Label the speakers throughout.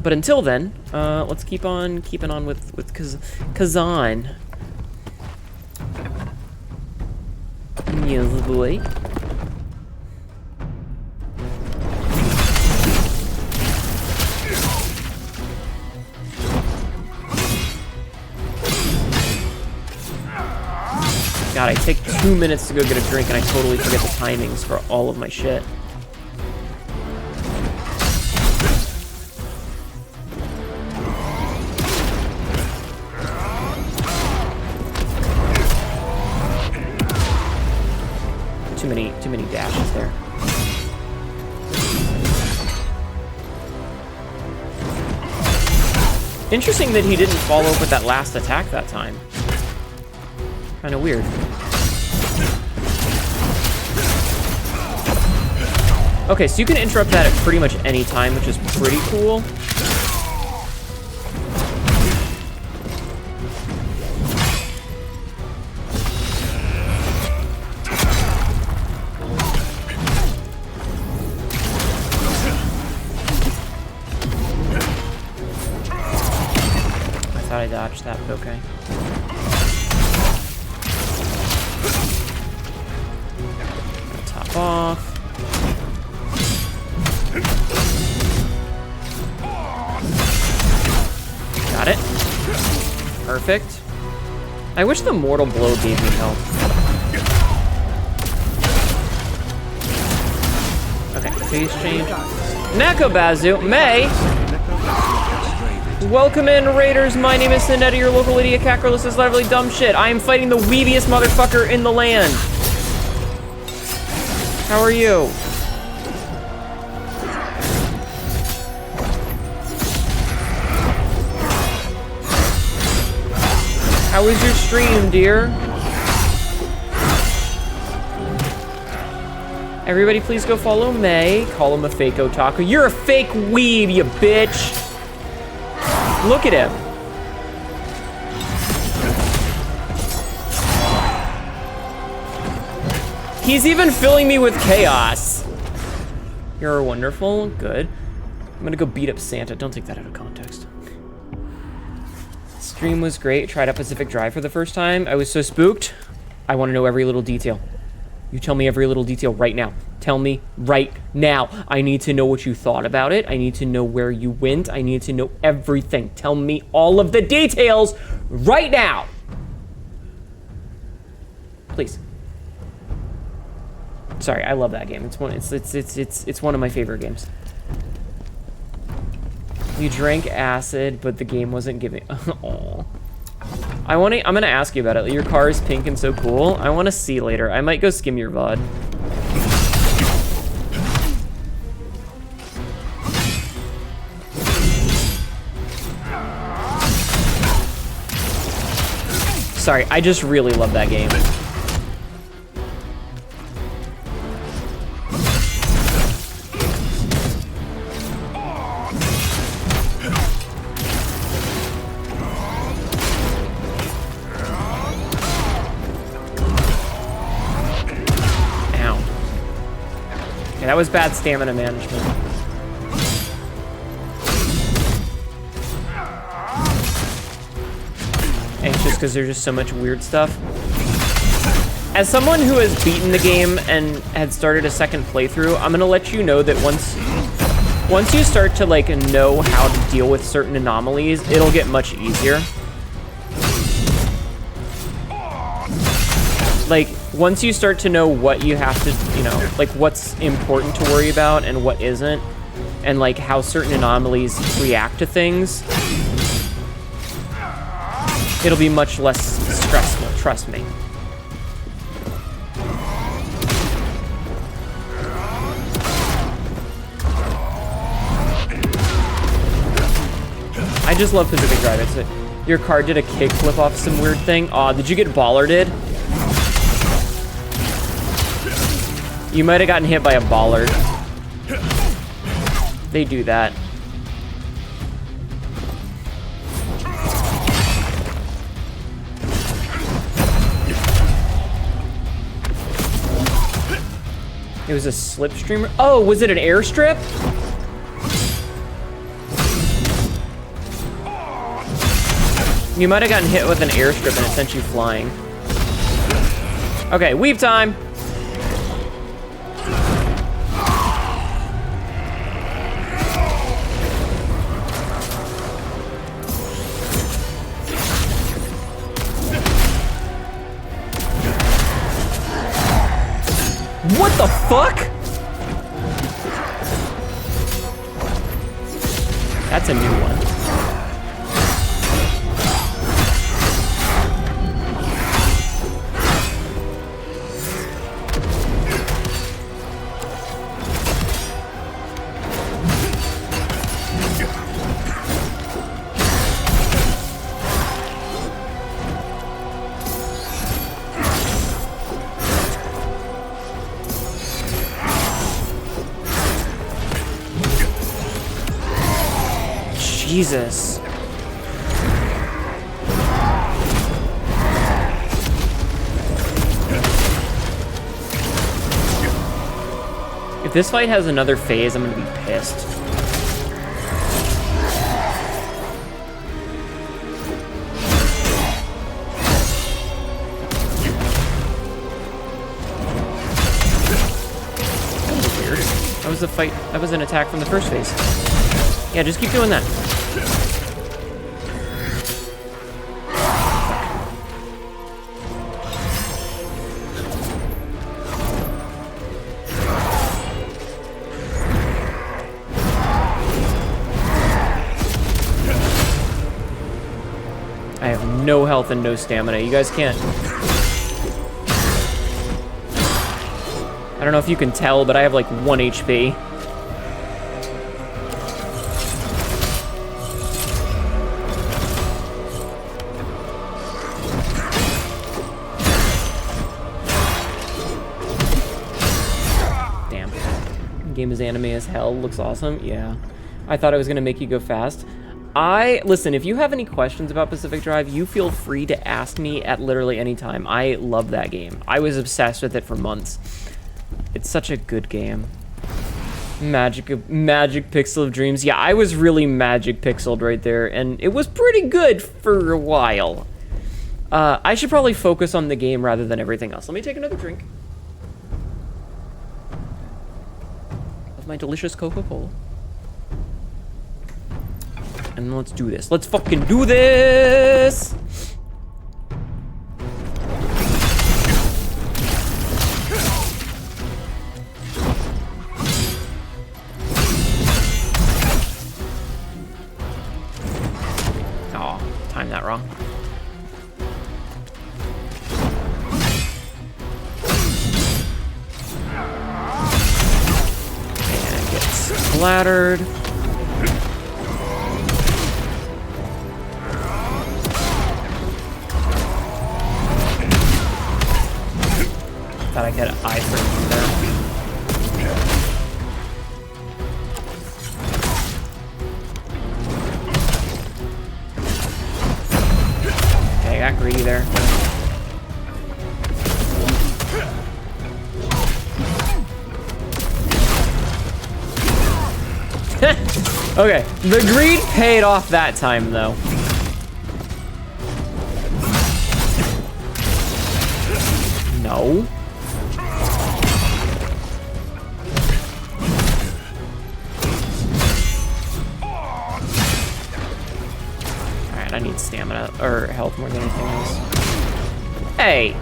Speaker 1: But until then, let's keep on keeping on with Khazan. Yes, boy. God, I take 2 minutes to go get a drink and I totally forget the timings for all of my shit. Too many dashes there. Interesting that he didn't follow up with that last attack that time. Kind of weird. Okay, so you can interrupt that at pretty much any time, which is pretty cool. I dodged that, but okay. Top off. Got it. Perfect. I wish the Mortal Blow gave me help. Okay, phase change. Nakabazu, May! Welcome in, Raiders. My name is Hnetu, your local idiot cackerless is literally dumb shit. I am fighting the weebiest motherfucker in the land. How are you? How was your stream, dear? Everybody please go follow May. Call him a fake otaku. You're a fake weeb, you bitch. Look at him. He's even filling me with chaos. You're wonderful. Good. I'm gonna go beat up Santa. Don't take that out of context. Stream was great. Tried out Pacific Drive for the first time. I was so spooked. I want to know every little detail. You tell me every little detail right now. Tell me right now. I need to know what you thought about it. I need to know where you went. I need to know everything. Tell me all of the details right now. Please. Sorry, I love that game. It's one of my favorite games. You drank acid, but the game wasn't giving. Aww. I'm gonna ask you about it. Your car is pink and so cool. I want to see later. I might go skim your VOD. Sorry, I just really love that game. That was bad stamina management. Anxious because there's just so much weird stuff. As someone who has beaten the game and had started a second playthrough, I'm gonna let you know that once you start to like know how to deal with certain anomalies, it'll get much easier. Like, once you start to know what you have to, you know, like what's important to worry about and what isn't, and like how certain anomalies react to things, it'll be much less stressful, trust me. I just love Pacific Drive. It's your car did a kickflip off some weird thing. Aw, did you get bollarded? You might have gotten hit by a bollard. They do that. It was a slipstream. Oh, was it an airstrip? You might have gotten hit with an airstrip and it sent you flying. Okay, weave time. What the fuck? That's a new one. Jesus. If this fight has another phase, I'm gonna be pissed. That was weird. That was a fight. That was an attack from the first phase. Yeah, just keep doing that. I have no health and no stamina. You guys can't. I don't know if you can tell, but I have like 1 HP. Game is anime as hell. Looks awesome. Yeah. I thought I was going to make you go fast. Listen, if you have any questions about Pacific Drive, you feel free to ask me at literally any time. I love that game. I was obsessed with it for months. It's such a good game. Magic Pixel of Dreams. Yeah, I was really Magic Pixeled right there, and it was pretty good for a while. I should probably focus on the game rather than everything else. Let me take another drink of my delicious Coca-Cola. And let's do this. Let's fucking do this! Oh, timed that wrong. And get splattered. Thought I could iframe from there. Okay, I got greedy there. Okay, the greed paid off that time though. No. I need stamina or health more than anything else. Hey!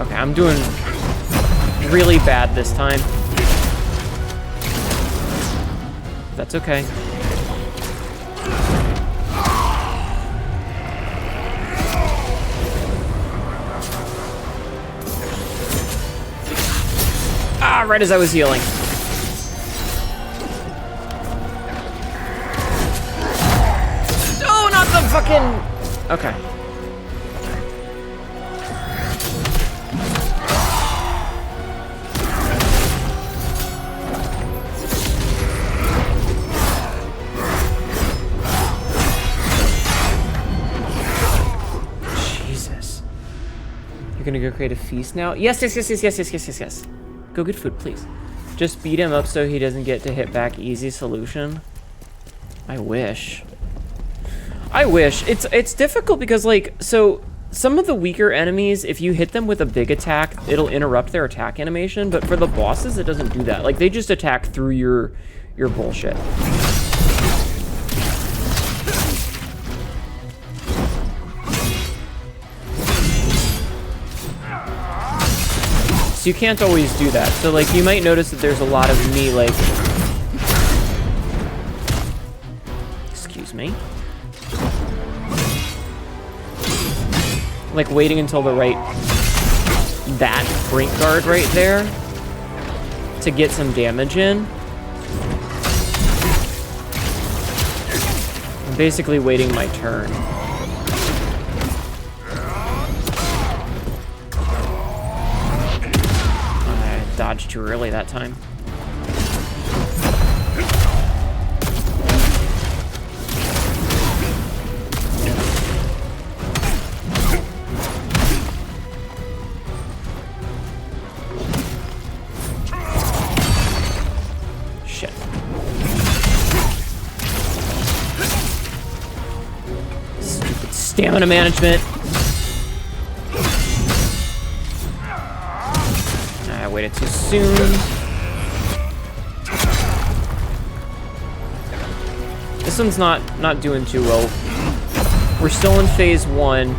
Speaker 1: Okay, I'm doing really bad this time. That's okay. Ah, right as I was healing. Fucking... Okay. Jesus. You're gonna go create a feast now? Yes, yes, yes, yes, yes, yes, yes, yes, yes. Go get food, please. Just beat him up so he doesn't get to hit back. Easy solution. I wish. I wish. It's difficult because, like, so some of the weaker enemies, if you hit them with a big attack, it'll interrupt their attack animation, but for the bosses, it doesn't do that. Like, they just attack through your bullshit. So you can't always do that. So, like, you might notice that there's a lot of me, like... Excuse me. Like, waiting until the right... that brink guard right there to get some damage in. I'm basically waiting my turn. I dodged too early that time. Stamina management. I waited too soon. This one's not doing too well. We're still in phase 1.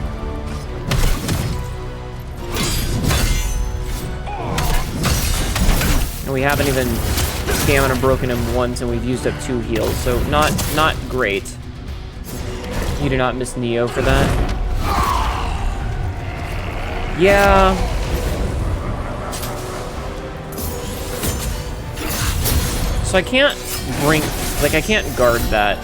Speaker 1: And we haven't even stamina broken him once, and we've used up 2 heals, so not great. You do not miss Neo for that. Yeah. So I can't bring, like, I can't guard that.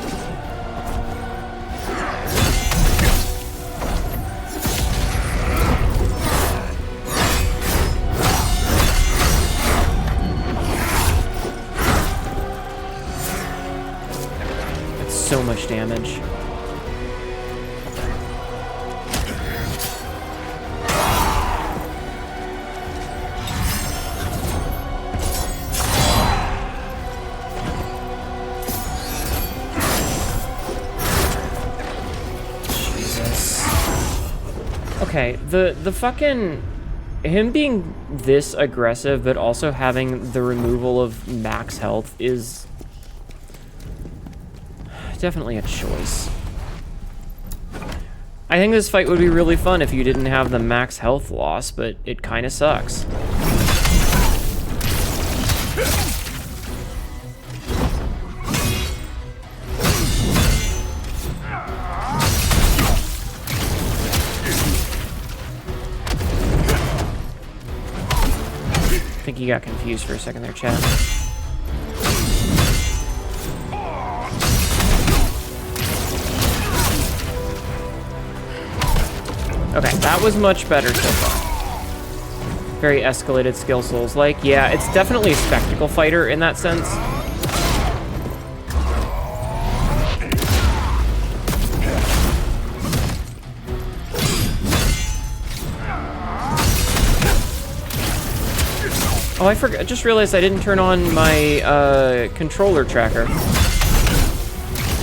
Speaker 1: That's so much damage. Okay, the fucking... him being this aggressive, but also having the removal of max health is... definitely a choice. I think this fight would be really fun if you didn't have the max health loss, but it kinda sucks. I think you got confused for a second there, chat. Okay, that was much better so far. Very escalated skill Souls-like. Yeah, it's definitely a spectacle fighter in that sense. Oh, I forgot. I just realized I didn't turn on my controller tracker.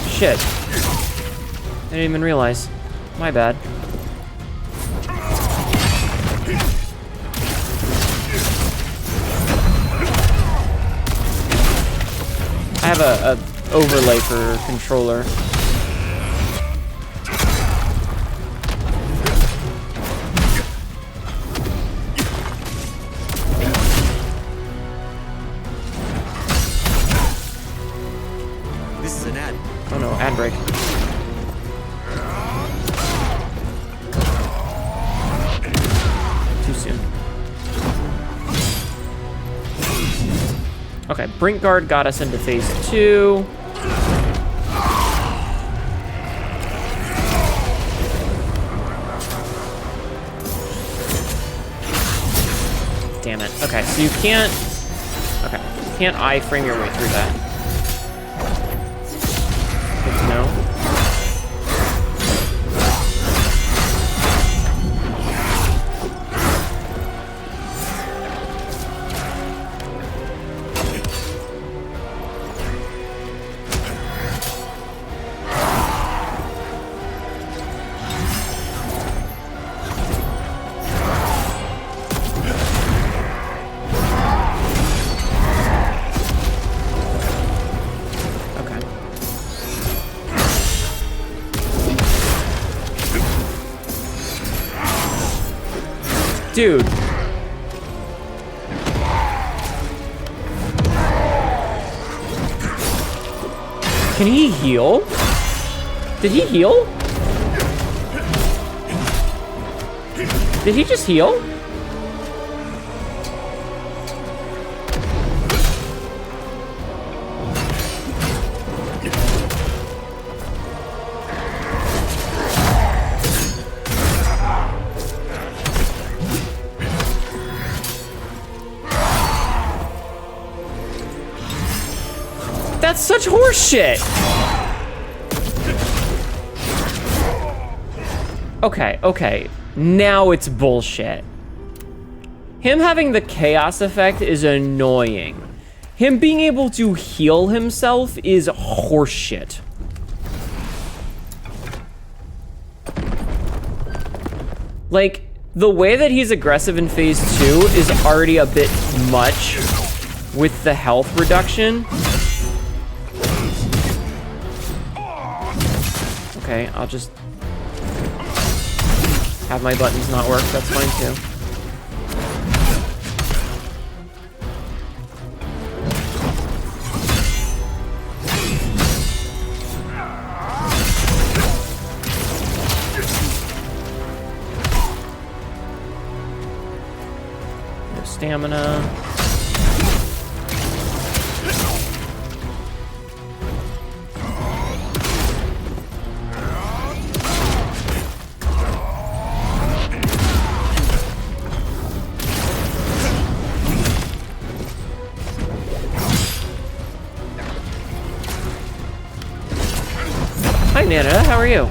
Speaker 1: Shit. I didn't even realize. My bad. I have a overlay for controller. Oh no, ad break. Too soon. Okay, Brink Guard got us into phase 2. Damn it. Okay, so you can't... okay, you can't I-frame your way through that. Good to know. Dude. Can he heal? Did he heal? Did he just heal? That's such horseshit. Okay. Now it's bullshit. Him having the chaos effect is annoying. Him being able to heal himself is horseshit. Like, the way that he's aggressive in phase 2 is already a bit much with the health reduction. Okay, I'll just have my buttons not work. That's fine too. No stamina. Hi, Nana. How are you?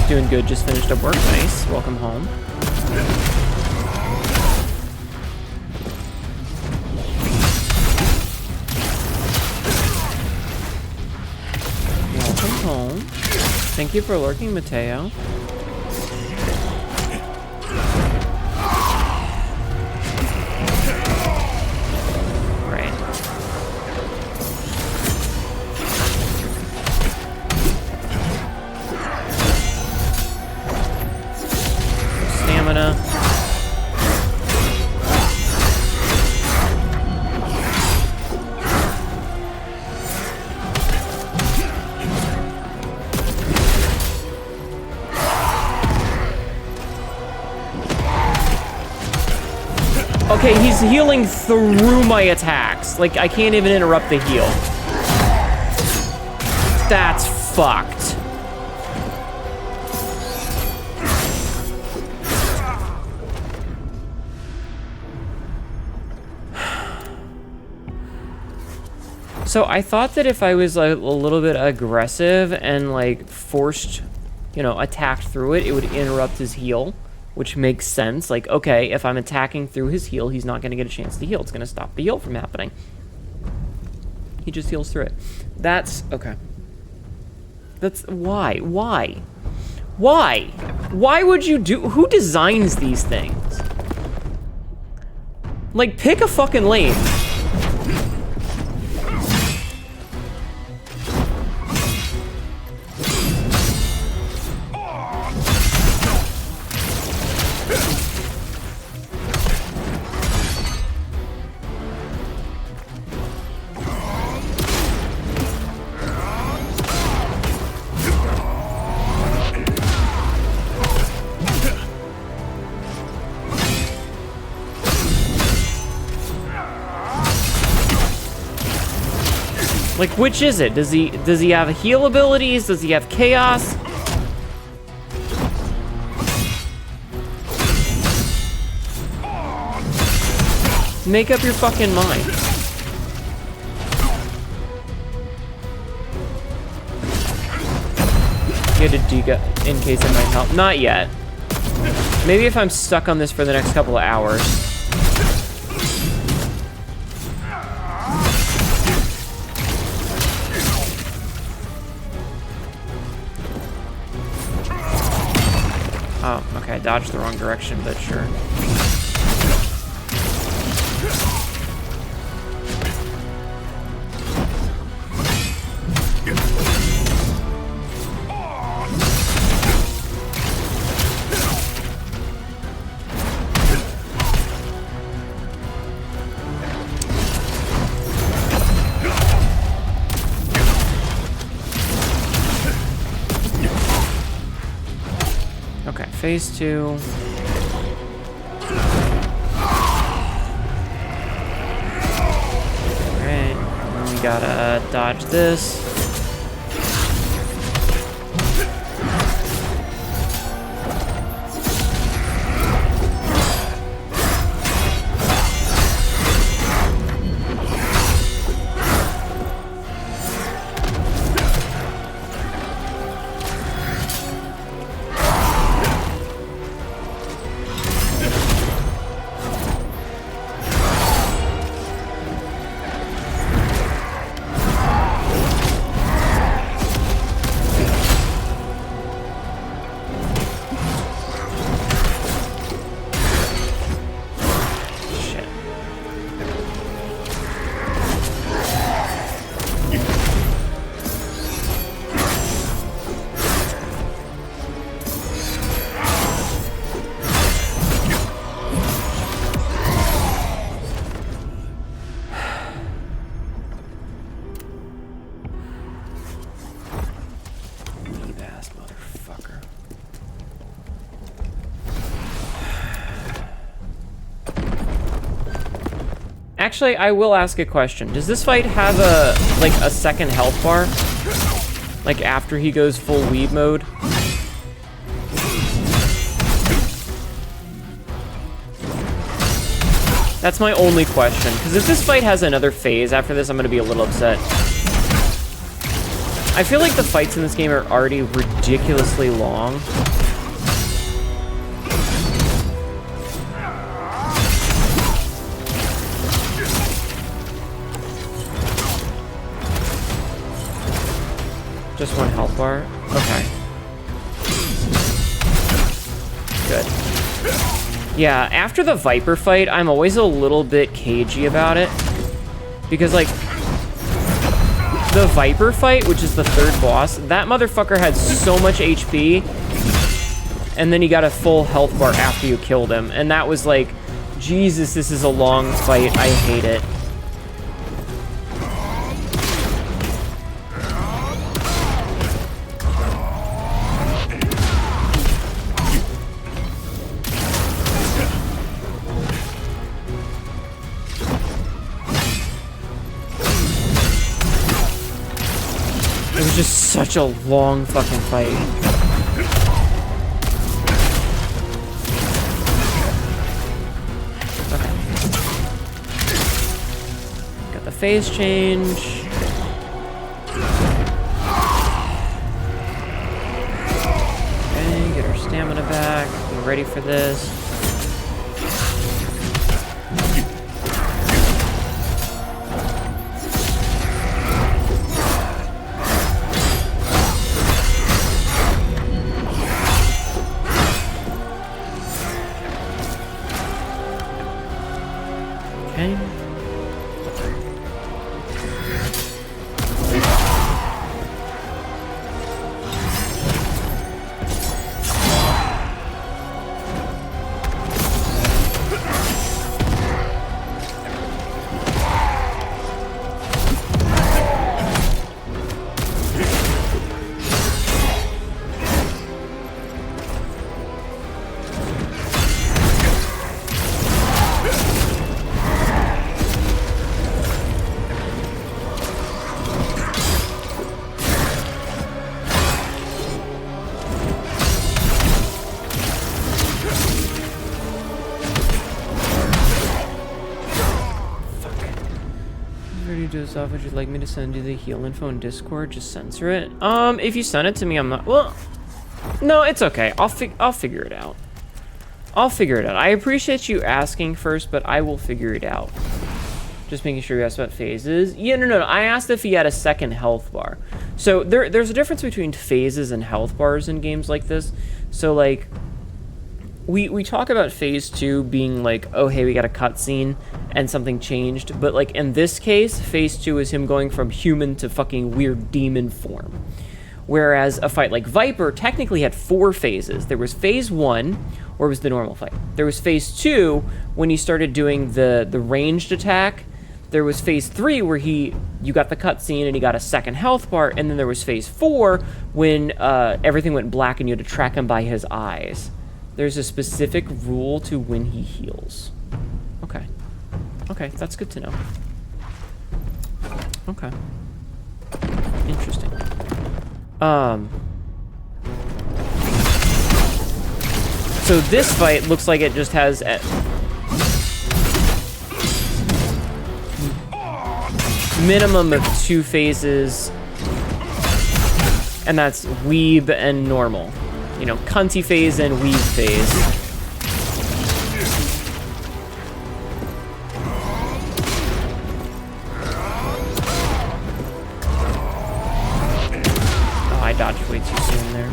Speaker 1: Doing good, just finished up work. Nice. Welcome home. Welcome home. Thank you for lurking, Mateo. Okay, he's healing through my attacks. Like, I can't even interrupt the heal. That's fucked. So I thought that if I was like, a little bit aggressive and like forced, you know, attacked through it, it would interrupt his heal. Which makes sense. Like, okay, if I'm attacking through his heal, he's not going to get a chance to heal. It's going to stop the heal from happening. He just heals through it. That's... okay. That's... why? Why? Why? Why would you do... who designs these things? Like, pick a fucking lane. Like, which is it? Does he have heal abilities? Does he have chaos? Make up your fucking mind. Get a Giga in case it might help. Not yet. Maybe if I'm stuck on this for the next couple of hours. Oh, okay, I dodged the wrong direction, but sure. Okay, phase 2. Alright, we gotta dodge this. Actually, I will ask a question. Does this fight have a second health bar? Like after he goes full weeb mode? That's my only question. Because if this fight has another phase after this, I'm going to be a little upset. I feel like the fights in this game are already ridiculously long. Just one health bar? Okay. Good. Yeah, after the Viper fight, I'm always a little bit cagey about it. Because, like, the Viper fight, which is the third boss, that motherfucker had so much HP, and then he got a full health bar after you killed him. And that was like, Jesus, this is a long fight. I hate it. It was just such a long fucking fight. Okay. Got the phase change. Okay, get our stamina back. We're ready for this. Off, would you like me to send you the heal info in Discord? Just censor it. If you send it to me, I'm not. Well, no, it's okay. I'll figure it out. I'll figure it out. I appreciate you asking first, but I will figure it out. Just making sure you asked about phases. Yeah, no. I asked if he had a second health bar. So there's a difference between phases and health bars in games like this. So, like, we talk about phase 2 being like, oh, hey, we got a cutscene and something changed. But, like, in this case, phase 2 is him going from human to fucking weird demon form. Whereas a fight like Viper technically had 4 phases. There was phase 1, where it was the normal fight. There was phase 2, when he started doing the ranged attack. There was phase 3, where you got the cutscene and he got a second health bar. And then there was phase 4, when everything went black and you had to track him by his eyes. There's a specific rule to when he heals. Okay. Okay, that's good to know. Okay. Interesting. So this fight looks like it just has a minimum of 2 phases, and that's weeb and normal. You know, cunty phase and weeb phase. I dodged way too soon there.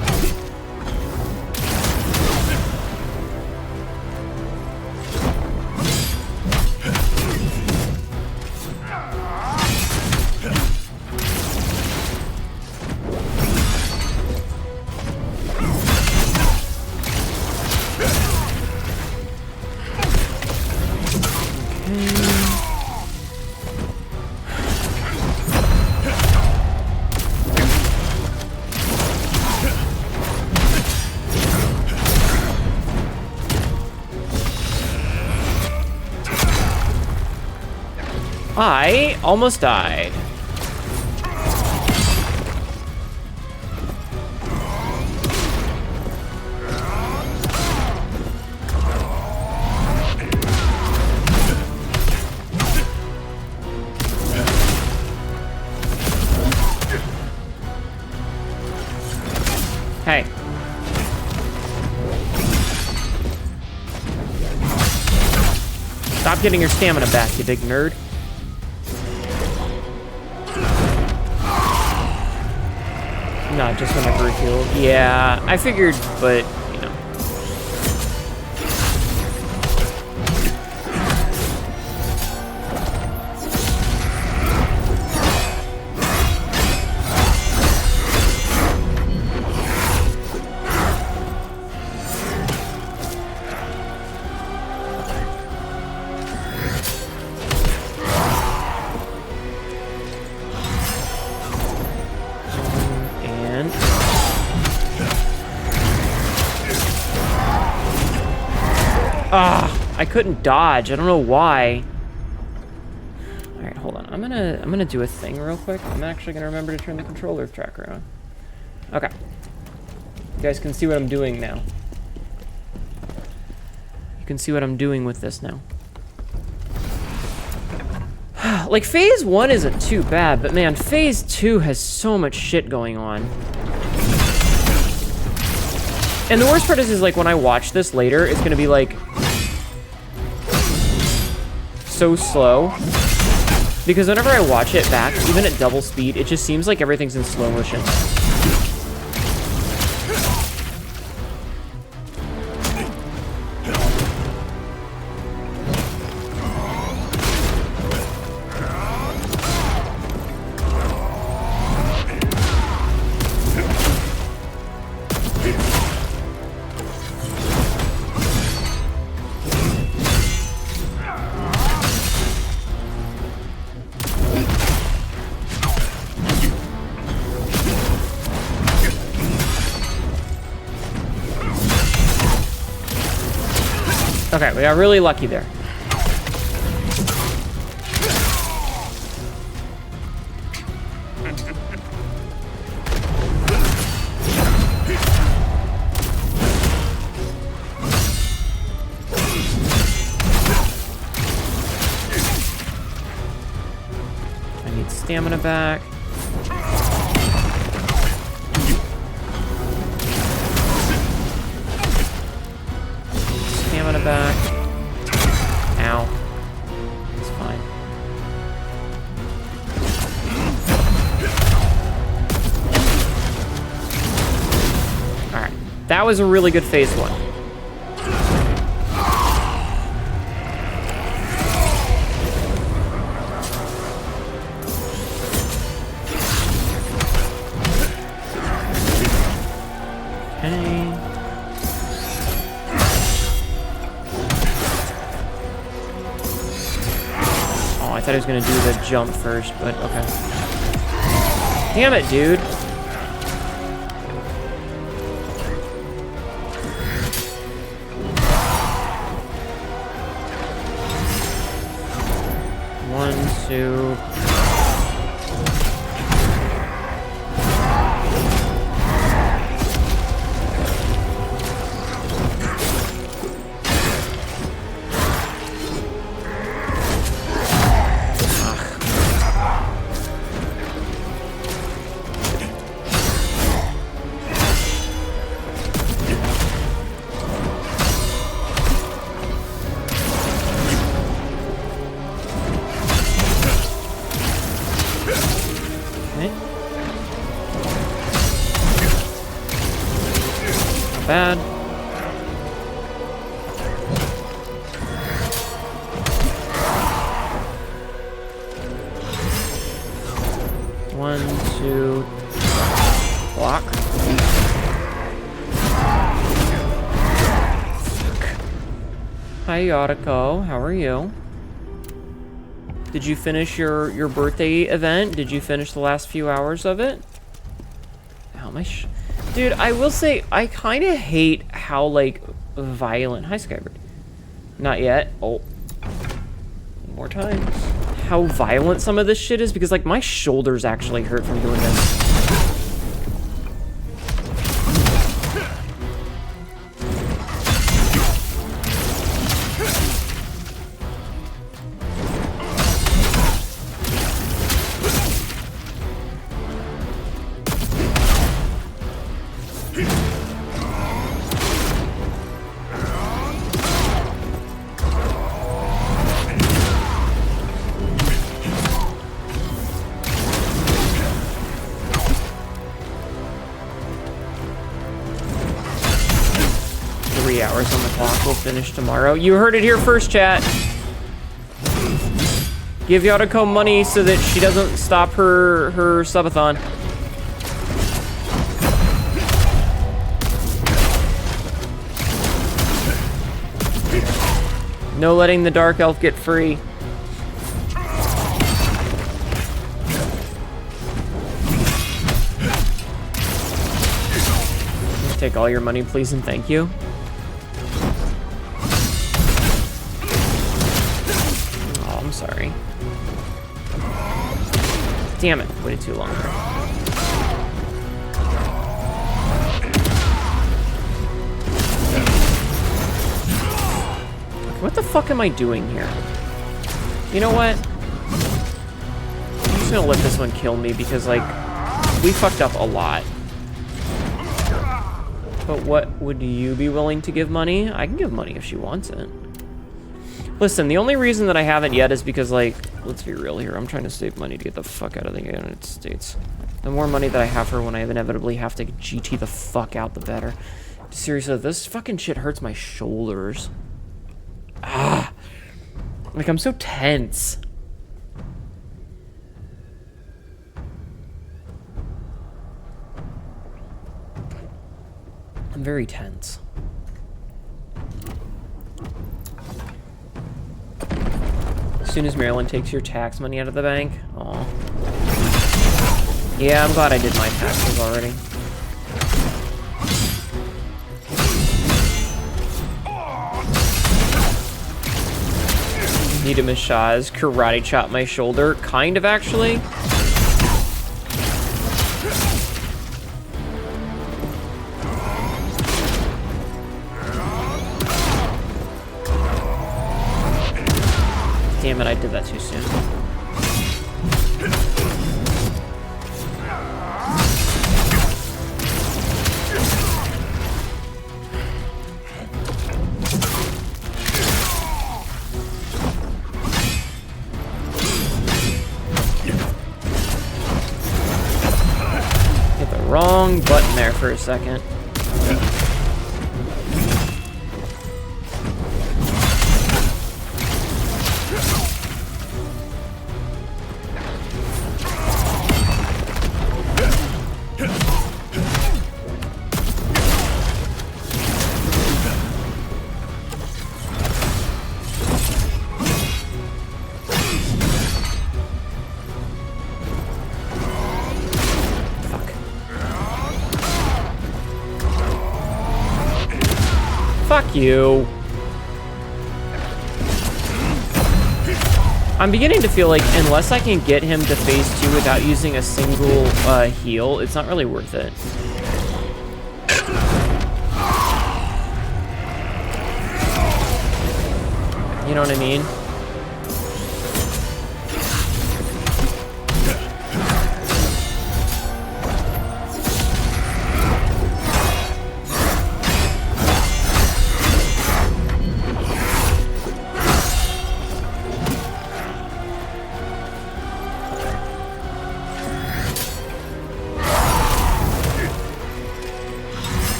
Speaker 1: I almost died. Hey. Stop getting your stamina back, you big nerd. Not just whenever healed. Yeah, I figured, but, you know. I couldn't dodge. I don't know why. All right, hold on. I'm gonna do a thing real quick. I'm actually gonna remember to turn the controller tracker on. Okay. You guys can see what I'm doing now. You can see what I'm doing with this now. Like, phase 1 isn't too bad, but man, phase 2 has so much shit going on. And the worst part is like, when I watch this later, it's gonna be like so slow, because whenever I watch it back, even at double speed, it just seems like everything's in slow motion. Okay, we got really lucky there. I need stamina back. That was a really good phase 1. Okay. Oh, I thought I was gonna do the jump first, but okay. Damn it, dude. One, two. Bad. One, two, block. Hi, Yotako. How are you? Did you finish your birthday event? Did you finish the last few hours of it? How much? Dude, I will say, I kind of hate how, like, violent... Hi, Skybird. Not yet. Oh. More times. How violent some of this shit is, because, like, my shoulders actually hurt from doing this. Hours on the clock. We'll finish tomorrow. You heard it here first, chat. Give Yotako money so that she doesn't stop her subathon. No letting the Dark Elf get free. Take all your money, please, and thank you. Sorry. Damn it, waited too long. What the fuck am I doing here? You know what? I'm just gonna let this one kill me because, like, we fucked up a lot. But what would you be willing to give money? I can give money if she wants it. Listen, the only reason that I haven't yet is because, like, let's be real here. I'm trying to save money to get the fuck out of the United States. The more money that I have for when I inevitably have to GT the fuck out, the better. Seriously, this fucking shit hurts my shoulders. Ah. Like, I'm so tense. I'm very tense. As soon as Maryland takes your tax money out of the bank. Aw. Yeah, I'm glad I did my taxes already. Need a massage. Karate chop my shoulder. Kind of, actually. Damn it, I did that too soon. Hit the wrong button there for a second. Fuck you. I'm beginning to feel like unless I can get him to phase 2 without using a single heal, it's not really worth it. You know what I mean?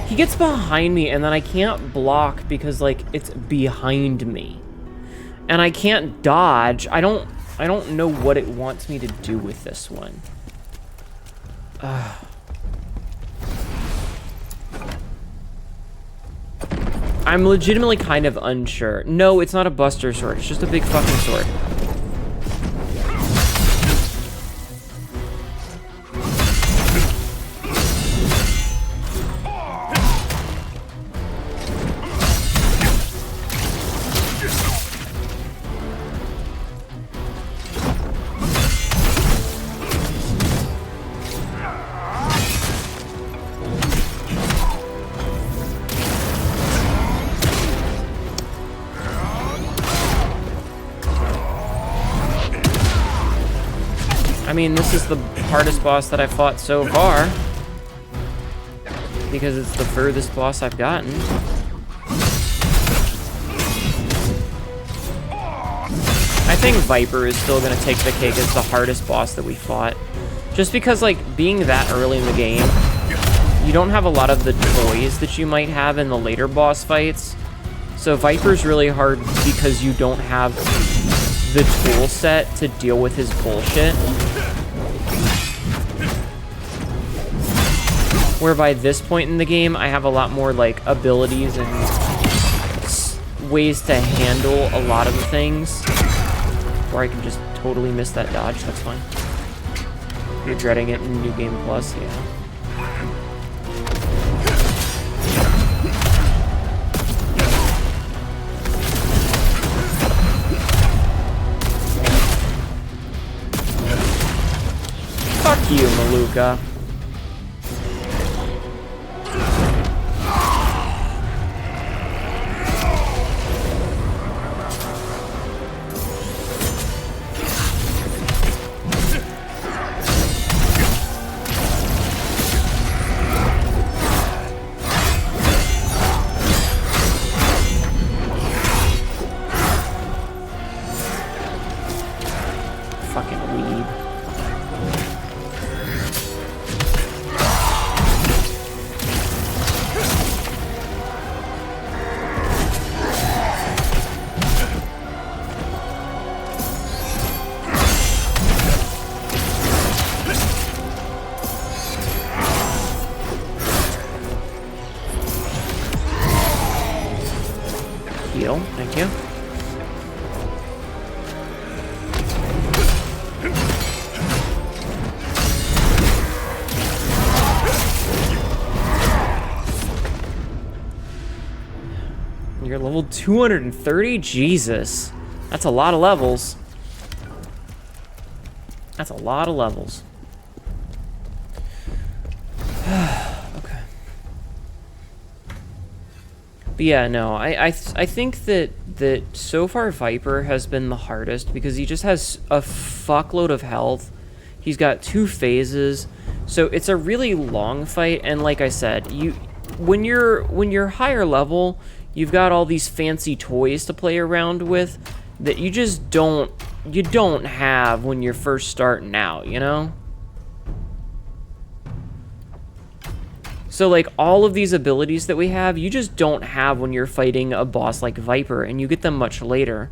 Speaker 1: He gets behind me and then I can't block because like it's behind me. And I can't dodge. I don't know what it wants me to do with this one. I'm legitimately kind of unsure. No, it's not a buster sword. It's just a big fucking sword. I mean, this is the hardest boss that I've fought so far. Because it's the furthest boss I've gotten. I think Viper is still going to take the cake as the hardest boss that we fought. Just because, like, being that early in the game, you don't have a lot of the toys that you might have in the later boss fights. So Viper's really hard because you don't have the tool set to deal with his bullshit. Where by this point in the game, I have a lot more, like, abilities and ways to handle a lot of the things. Or I can just totally miss that dodge, that's fine. You're dreading it in New Game Plus, yeah. Fuck you, Maluka. Thank you. You're level 230? Jesus. That's a lot of levels. That's a lot of levels. Okay. But yeah, no, I think that so far Viper has been the hardest because he just has a fuckload of health. He's got 2 phases, so it's a really long fight. And like I said, when you're higher level, you've got all these fancy toys to play around with that you just don't have when you're first starting out, you know? So, like, all of these abilities that we have, you just don't have when you're fighting a boss like Viper, and you get them much later.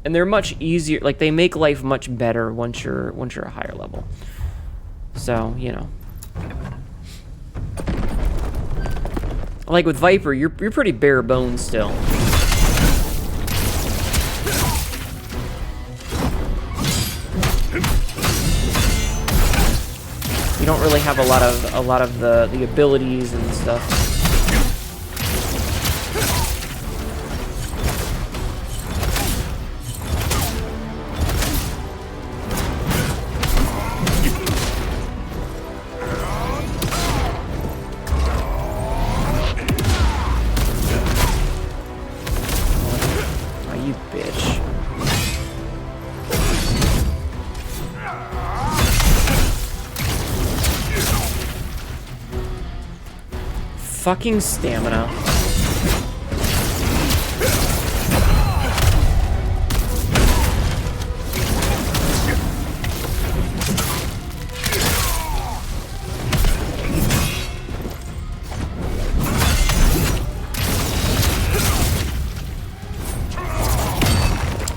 Speaker 1: And they're much easier, like, they make life much better once you're a higher level. So, you know. Like with Viper, you're pretty bare bones still. You don't really have a lot of the abilities and stuff. Fucking stamina.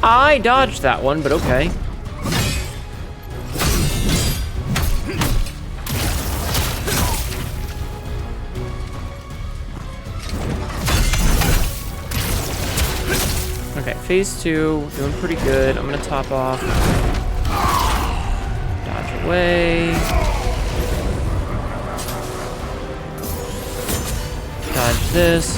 Speaker 1: I dodged that one, but okay. Phase 2, doing pretty good. I'm gonna top off. Dodge away. Dodge this.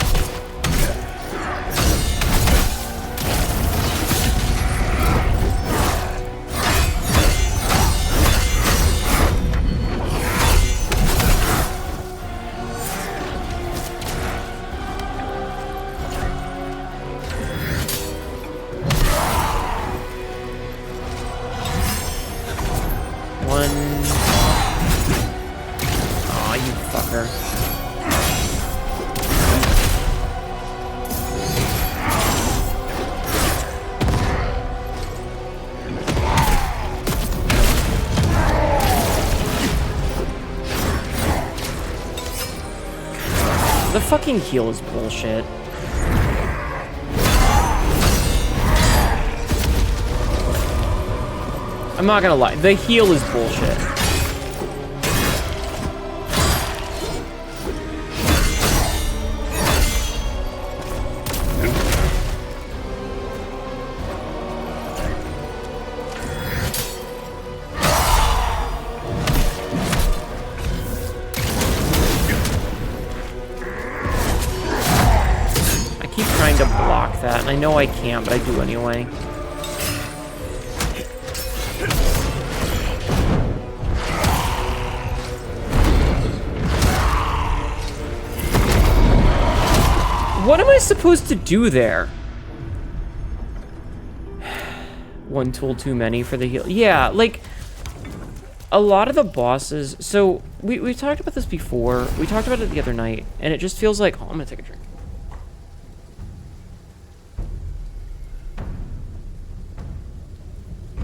Speaker 1: The fucking heal is bullshit. I'm not gonna lie, the heal is bullshit. To block that, and I know I can't, but I do anyway. What am I supposed to do there? One tool too many for the heal. Yeah, like, a lot of the bosses... So, we've talked about this before. We talked about it the other night, and it just feels like... Oh, I'm gonna take a drink.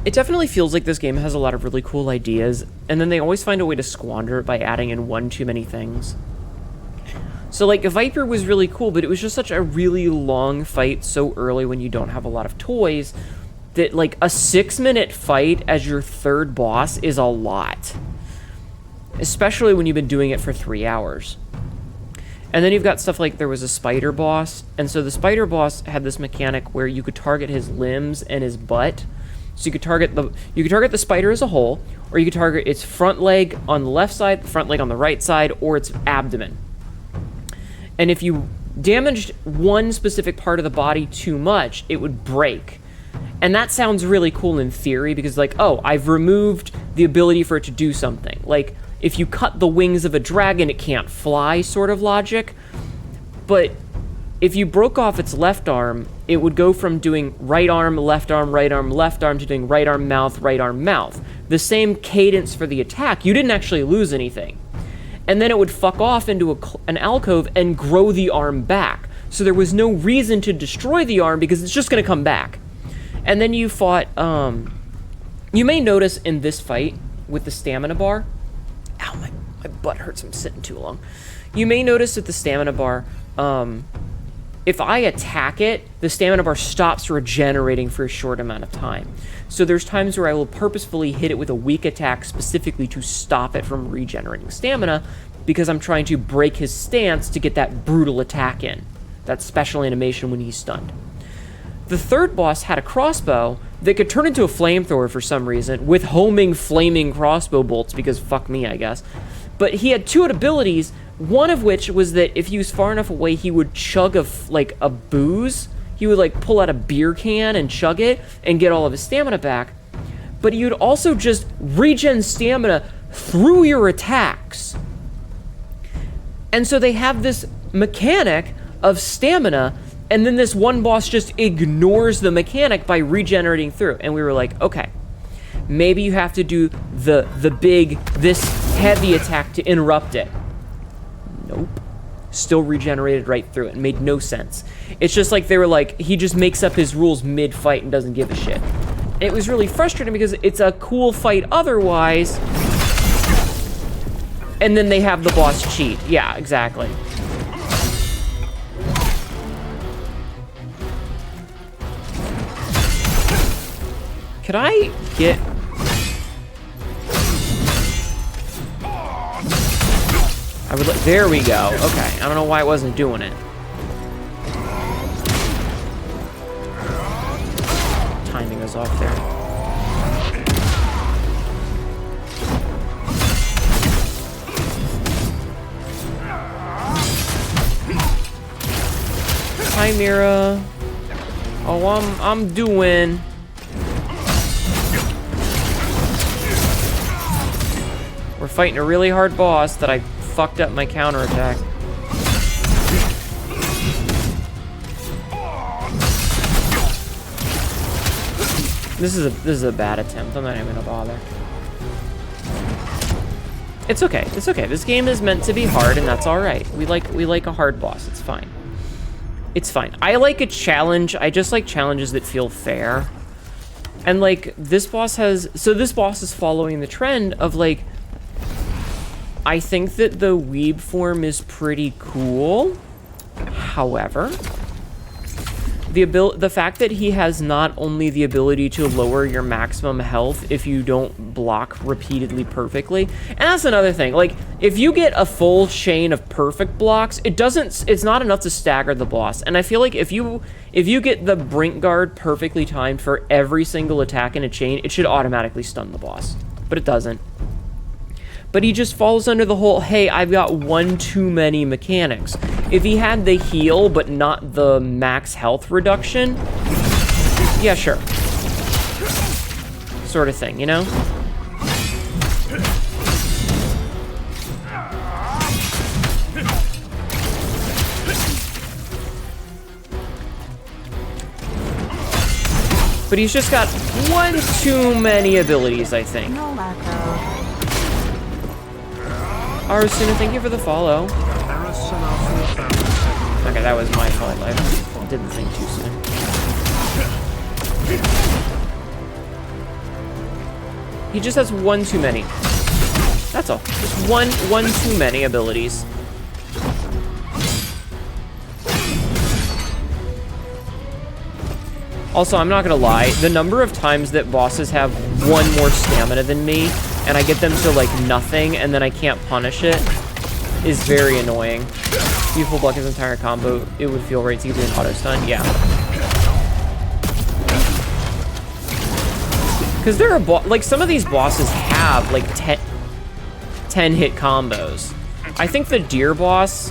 Speaker 1: It definitely feels like this game has a lot of really cool ideas, and then they always find a way to squander it by adding in one too many things. So, like, Viper was really cool, but it was just such a really long fight so early when you don't have a lot of toys that, like, a 6-minute fight as your third boss is a lot. Especially when you've been doing it for 3 hours. And then you've got stuff like there was a spider boss, and so the spider boss had this mechanic where you could target his limbs and his butt. So you could target the spider as a whole, or you could target its front leg on the left side, the front leg on the right side, or its abdomen. And if you damaged one specific part of the body too much, it would break. And that sounds really cool in theory, because like, oh, I've removed the ability for it to do something. Like, if you cut the wings of a dragon, it can't fly sort of logic. But if you broke off its left arm, it would go from doing right arm, left arm, right arm, left arm to doing right arm, mouth, right arm, mouth. The same cadence for the attack. You didn't actually lose anything. And then it would fuck off into an alcove and grow the arm back. So there was no reason to destroy the arm because it's just going to come back. And then you fought, you may notice in this fight with the stamina bar, ow, my butt hurts, I'm sitting too long. You may notice that the stamina bar, if I attack it, the stamina bar stops regenerating for a short amount of time. So there's times where I will purposefully hit it with a weak attack specifically to stop it from regenerating stamina, because I'm trying to break his stance to get that brutal attack in. That special animation when he's stunned. The third boss had a crossbow that could turn into a flamethrower for some reason, with homing flaming crossbow bolts, because fuck me, I guess. But he had two abilities, one of which was that if he was far enough away, he would chug a booze. He would like pull out a beer can and chug it and get all of his stamina back. But he would also just regen stamina through your attacks. And so they have this mechanic of stamina, and then this one boss just ignores the mechanic by regenerating through. And we were like, okay, maybe you have to do this heavy attack to interrupt it. Nope. Still regenerated right through it. It made no sense. It's just like they were like, he just makes up his rules mid-fight and doesn't give a shit. And it was really frustrating because it's a cool fight otherwise, and then they have the boss cheat. Yeah, exactly. Could I get... there we go. Okay, I don't know why it wasn't doing it. Timing is off there. Hi, Mira. Oh, I'm doing. We're fighting a really hard boss that I fucked up my counterattack. This is a bad attempt. I'm not even gonna bother. It's okay. It's okay. This game is meant to be hard, and that's all right. We like a hard boss. It's fine. It's fine. I like a challenge. I just like challenges that feel fair. And like this boss is following the trend of like, I think that the weeb form is pretty cool. However, the fact that he has not only the ability to lower your maximum health if you don't block repeatedly perfectly, and that's another thing. Like, if you get a full chain of perfect blocks, it's not enough to stagger the boss. And I feel like if you get the brink guard perfectly timed for every single attack in a chain, it should automatically stun the boss. But it doesn't. But he just falls under the whole, hey, I've got one too many mechanics. If he had the heal, but not the max health reduction, yeah, sure. Sort of thing, you know? But he's just got one too many abilities, I think. Arasuna, thank you for the follow. Okay, that was my fault. I didn't think too soon. He just has one too many. That's all. Just one too many abilities. Also, I'm not gonna lie, the number of times that bosses have one more stamina than me, and I get them to like nothing, and then I can't punish it, is very annoying. Beautiful block his entire combo, it would feel right to give you an auto stun, yeah. Because there are like some of these bosses have like 10 hit combos. I think the deer boss.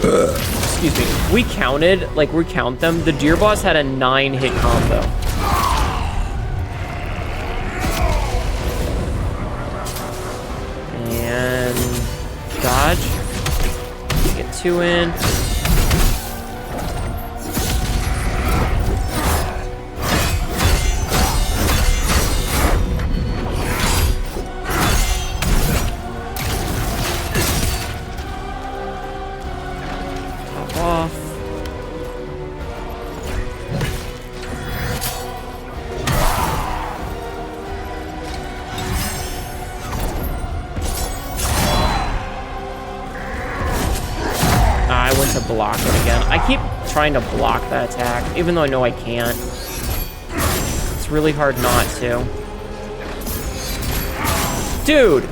Speaker 1: Excuse me. We count them. The deer boss had a 9 hit combo. And dodge. Get 2 in. Off. I went to block it again. I keep trying to block that attack, even though I know I can't. It's really hard not to. Dude!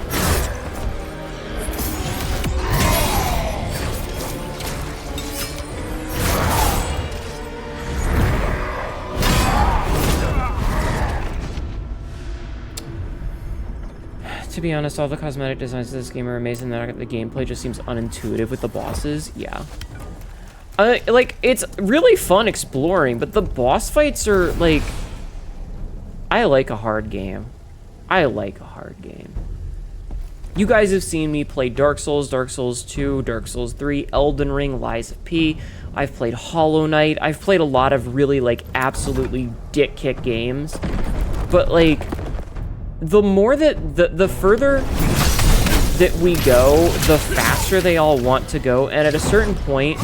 Speaker 1: To be honest, all the cosmetic designs of this game are amazing. The gameplay just seems unintuitive with the bosses. Yeah. Like, it's really fun exploring, but the boss fights are, like... I like a hard game. I like a hard game. You guys have seen me play Dark Souls 2, Dark Souls 3, Elden Ring, Lies of P. I've played Hollow Knight. I've played a lot of really, like, absolutely dick-kick games. But, like... the more that the further that we go, the faster they all want to go, and at a certain point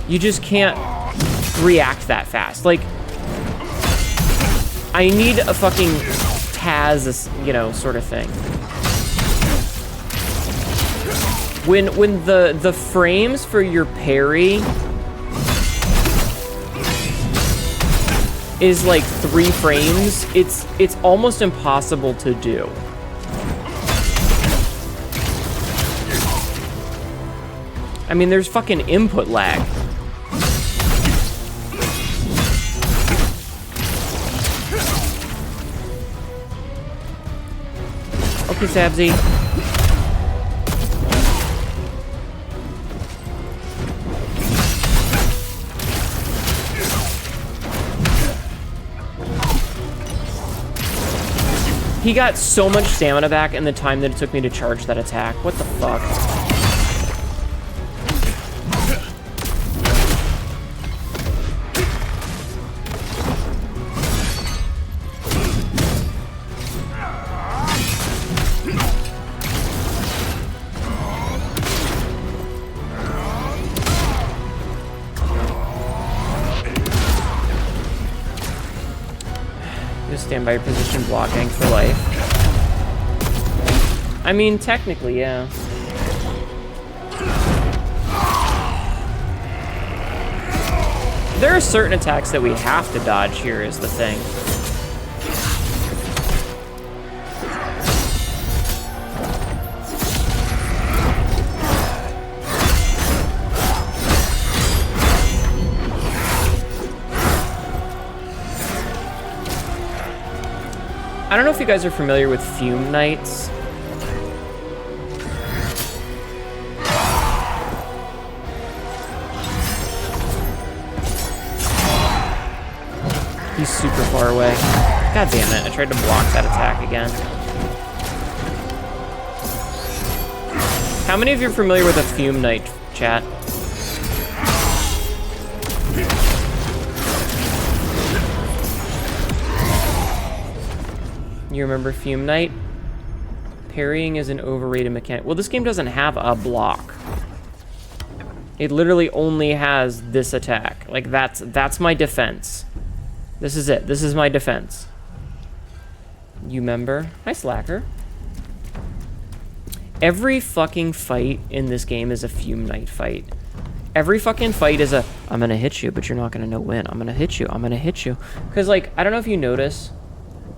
Speaker 1: you just can't react that fast. Like, I need a fucking Taz, you know, sort of thing. When the frames for your parry is like 3 frames, it's almost impossible to do. I mean, there's fucking input lag. Okay, Sabzi. He got so much stamina back in the time that it took me to charge that attack. What the fuck? Stand by your position, blocking for life. I mean, technically, yeah. There are certain attacks that we have to dodge here, is the thing. I don't know if you guys are familiar with Fume Knights. He's super far away. God damn it, I tried to block that attack again. How many of you are familiar with a Fume Knight, chat? You remember Fume Knight? Parrying is an overrated mechanic. Well, this game doesn't have a block. It literally only has this attack. Like, that's my defense. This is it. This is my defense. You remember? Hi, Slacker. Every fucking fight in this game is a Fume Knight fight. Every fucking fight is a, I'm gonna hit you, but you're not gonna know when. I'm gonna hit you. I'm gonna hit you. Because, like, I don't know if you notice...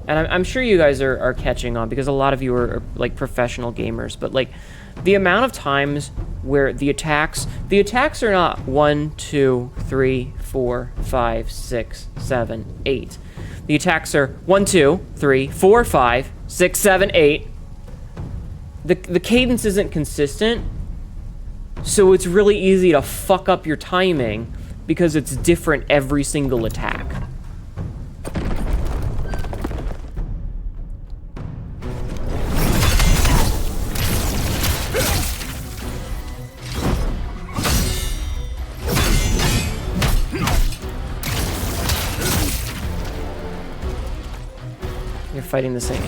Speaker 1: And I'm sure you guys are catching on because a lot of you are like professional gamers, but like the amount of times where the attacks are not 1, 2, 3, 4, 5, 6, 7, 8. The attacks are 1, 2, 3, 4, 5, 6, 7, 8. The cadence isn't consistent, so it's really easy to fuck up your timing because it's different every single attack. Fighting the same.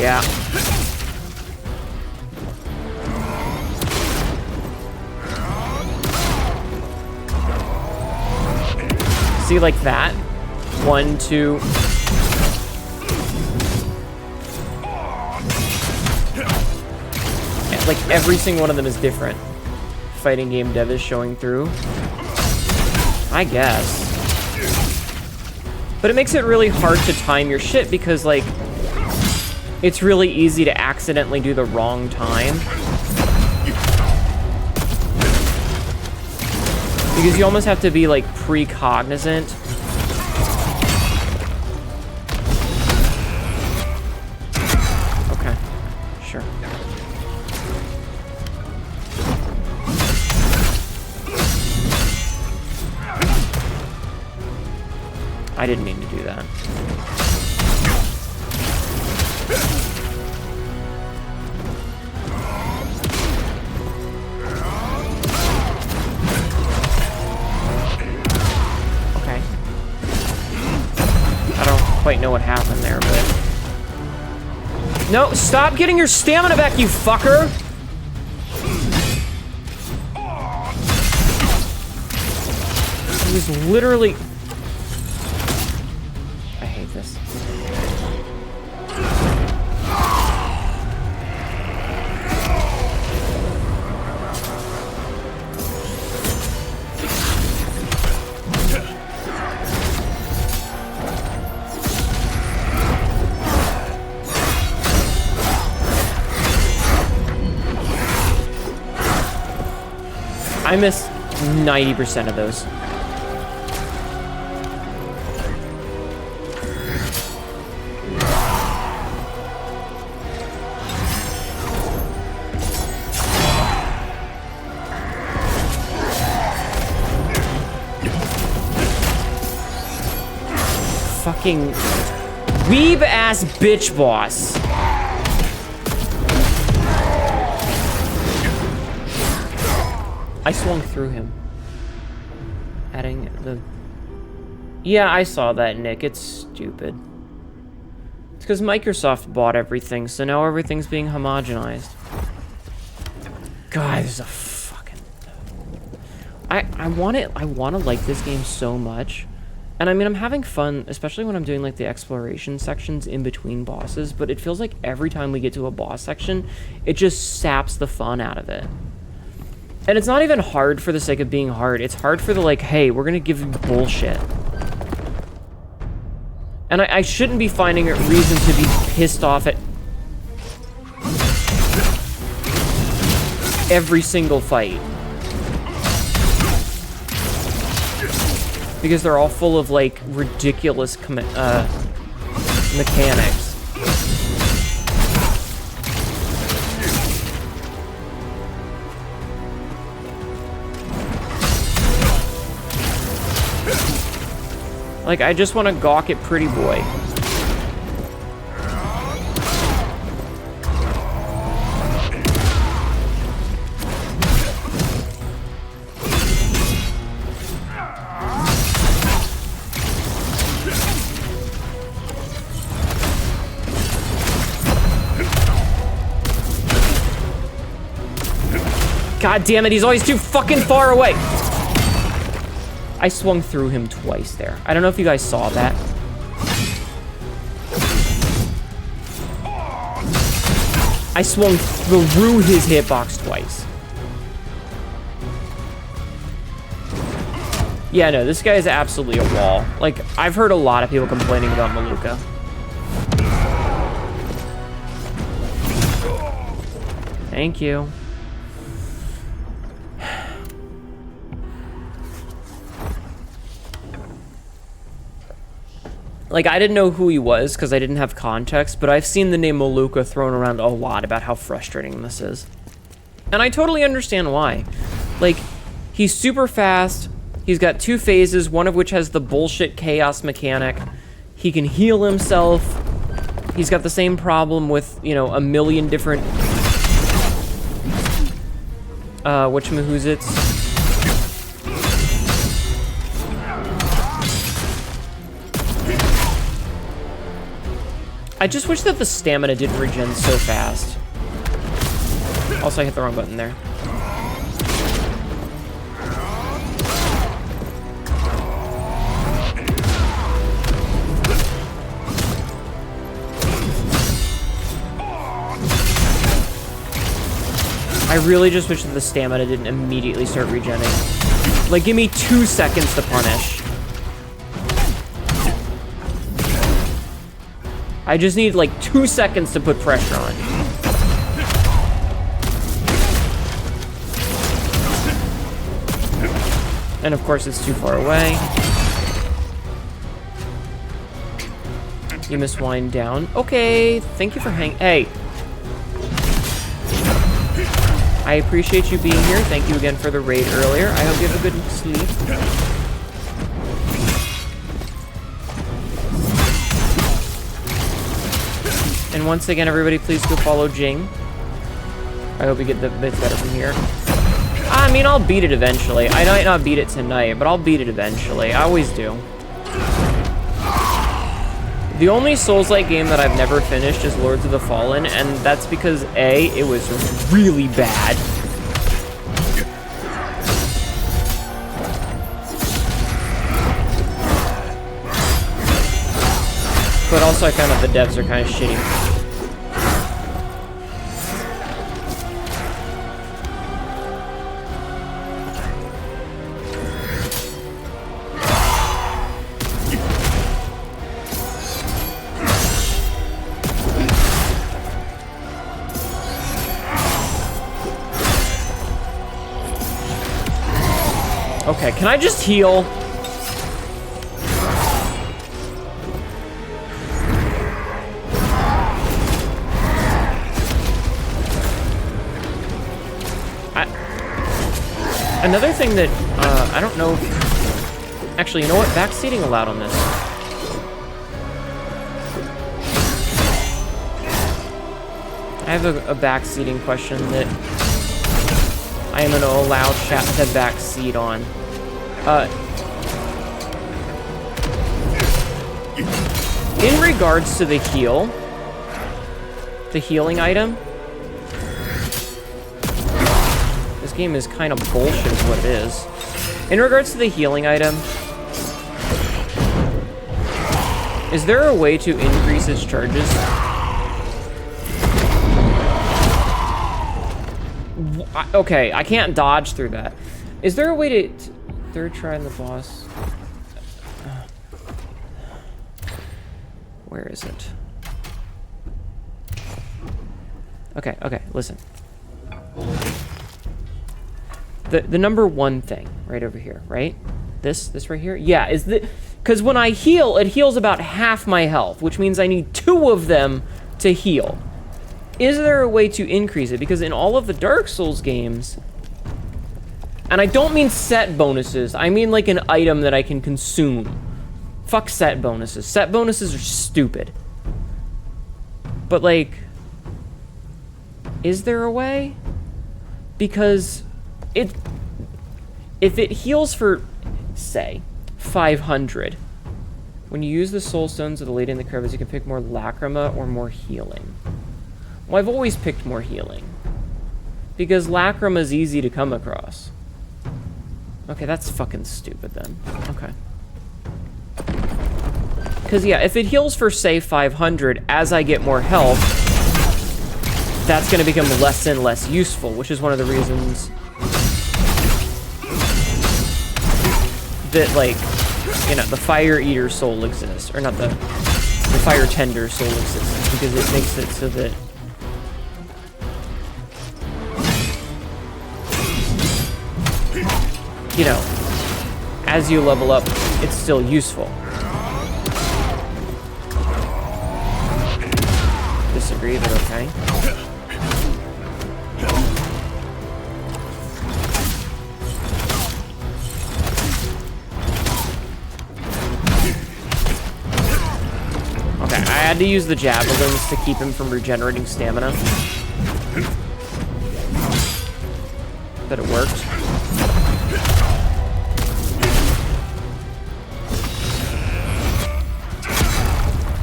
Speaker 1: Yeah. See, like that? 1, 2. Yeah, like every single one of them is different. Fighting game dev is showing through. I guess. But it makes it really hard to time your shit because, like, it's really easy to accidentally do the wrong time. Because you almost have to be, like, pre-cognizant. Okay, sure. I didn't mean to do that. Okay. I don't quite know what happened there, but... No, stop getting your stamina back, you fucker! He was literally... this. I missed 90% of those. Fucking weeb ass bitch boss. I swung through him. Adding the... Yeah, I saw that, Nick. It's stupid. It's because Microsoft bought everything, so now everything's being homogenized. God, this is a fucking... I want to like this game so much. And I mean, I'm having fun, especially when I'm doing like the exploration sections in between bosses, but it feels like every time we get to a boss section, it just saps the fun out of it. And it's not even hard for the sake of being hard. It's hard for the like, hey, we're gonna give you bullshit. And I shouldn't be finding a reason to be pissed off at every single fight. Because they're all full of, like, ridiculous mechanics. Like, I just want to gawk at Pretty Boy. God damn it, he's always too fucking far away. I swung through him twice there. I don't know if you guys saw that. I swung through his hitbox twice. Yeah, no, this guy is absolutely a wall. Like, I've heard a lot of people complaining about Maluka. Thank you. Like, I didn't know who he was because I didn't have context, but I've seen the name Maluka thrown around a lot about how frustrating this is. And I totally understand why. Like, he's super fast, he's got 2 phases, one of which has the bullshit chaos mechanic. He can heal himself. He's got the same problem with, you know, a million different... whatchamahoozits. I just wish that the stamina didn't regen so fast. Also, I hit the wrong button there. I really just wish that the stamina didn't immediately start regenning. Like, give me 2 seconds to punish. I just need like 2 seconds to put pressure on. And of course it's too far away. You must wind down. Okay, thank you for Hey. I appreciate you being here. Thank you again for the raid earlier. I hope you have a good sleep. And once again, everybody, please go follow Jing. I hope you get the bits better from here. I mean, I'll beat it eventually. I might not beat it tonight, but I'll beat it eventually. I always do. The only Souls-like game that I've never finished is Lords of the Fallen, and that's because, A, it was really bad. But also I found out the devs are kind of shitty. Okay, can I just heal? Another thing that, I don't know if... Actually, you know what? Backseating allowed on this. I have a backseating question that I am going to allow chat to backseat on. In regards to the healing item, this game is kind of bullshit is what it is. In regards to the healing item, is there a way to increase its charges? Okay, I can't dodge through that. Is there a way to... Third try in the boss. Where is it? Okay, listen. The number 1 thing right over here, right? This right here? Yeah, is the... Because when I heal, it heals about half my health, which means I need 2 of them to heal. Is there a way to increase it? Because in all of the Dark Souls games, and I don't mean set bonuses, I mean like an item that I can consume. Fuck set bonuses. Set bonuses are stupid. But like, is there a way? Because if it heals for, say, 500, when you use the soul stones of the Lady in the Crevice, you can pick more Lacrima or more healing. Well, I've always picked more healing. Because Lacrima is easy to come across. Okay, that's fucking stupid then. Okay. Because, yeah, if it heals for, say, 500, as I get more health, that's going to become less and less useful, which is one of the reasons that, like, you know, the Fire Eater soul exists. Or not the Fire Tender soul exists. Because it makes it so that... you know, as you level up, it's still useful. Disagree, but okay. Okay, I had to use the javelins to keep him from regenerating stamina. But it worked.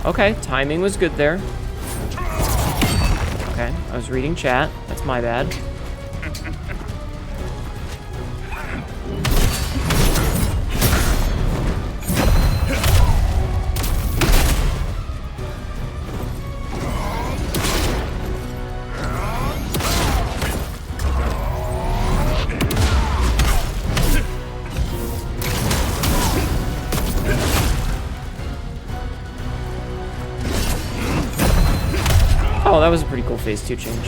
Speaker 1: Okay, timing was good there. Okay, I was reading chat. That's my bad. phase 2 change.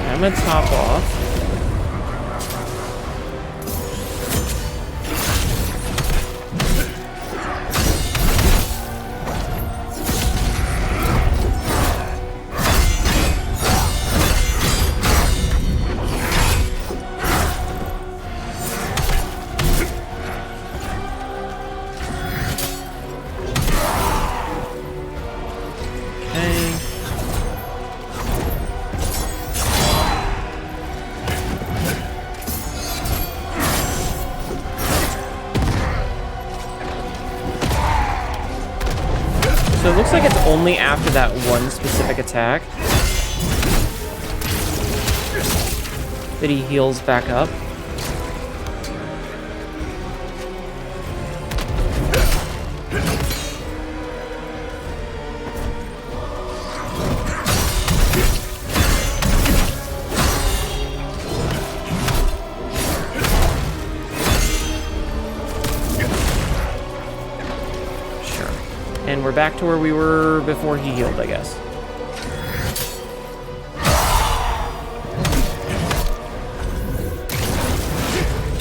Speaker 1: I'm gonna top off. So it looks like it's only after that one specific attack that he heals back up. And we're back to where we were before he healed, I guess.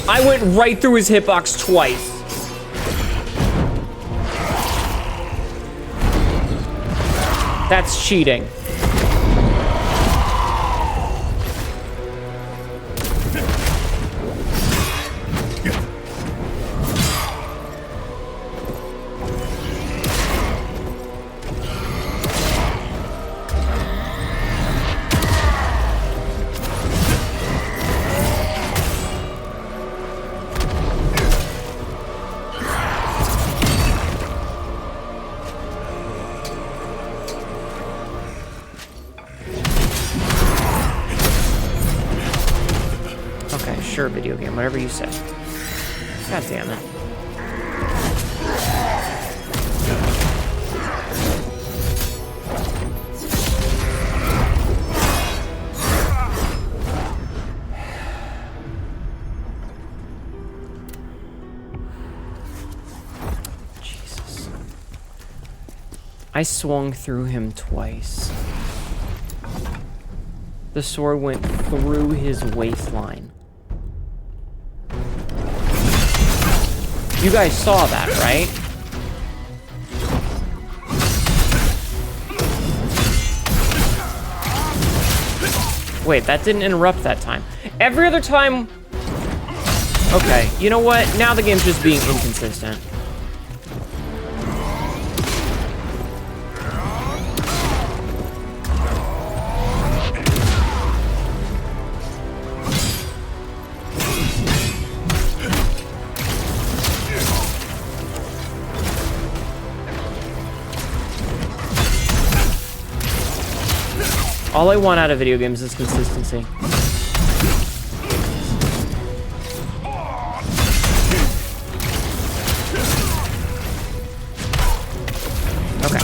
Speaker 1: I went right through his hitbox twice. That's cheating. Sure, video game, whatever you say. God damn it. Jesus. I swung through him twice. The sword went through his waistline. You guys saw that, right? Wait, that didn't interrupt that time. Every other time... Okay, you know what? Now the game's just being inconsistent. All I want out of video games is consistency. Okay.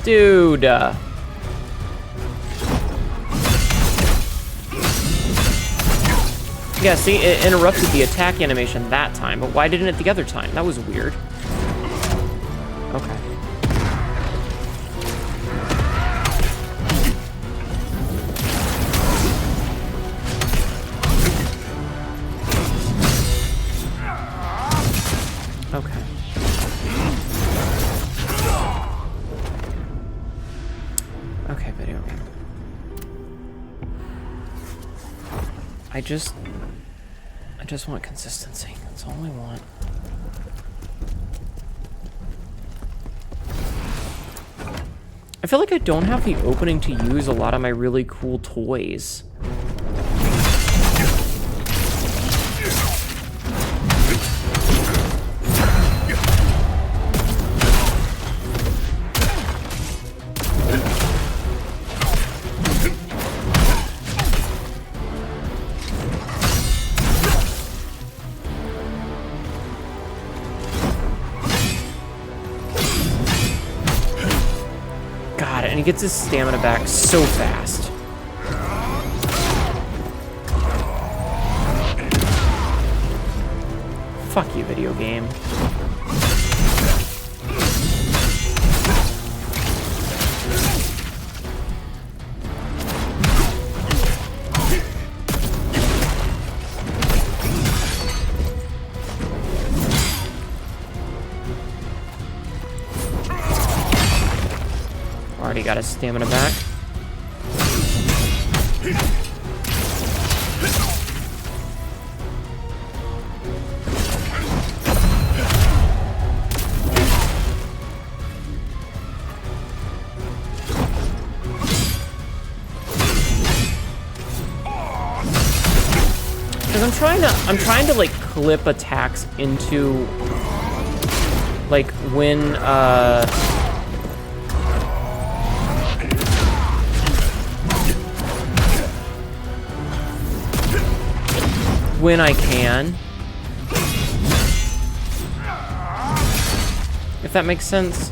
Speaker 1: Dude. Yeah, see, it interrupted the attack animation that time, but why didn't it the other time? That was weird. Okay. Okay. Okay, video game. I just want consistency. That's all I want. I feel like I don't have the opening to use a lot of my really cool toys. and he gets his stamina back so fast. Fuck you, video game. Already got his stamina back. Because I'm trying to like clip attacks into like when I can. If that makes sense.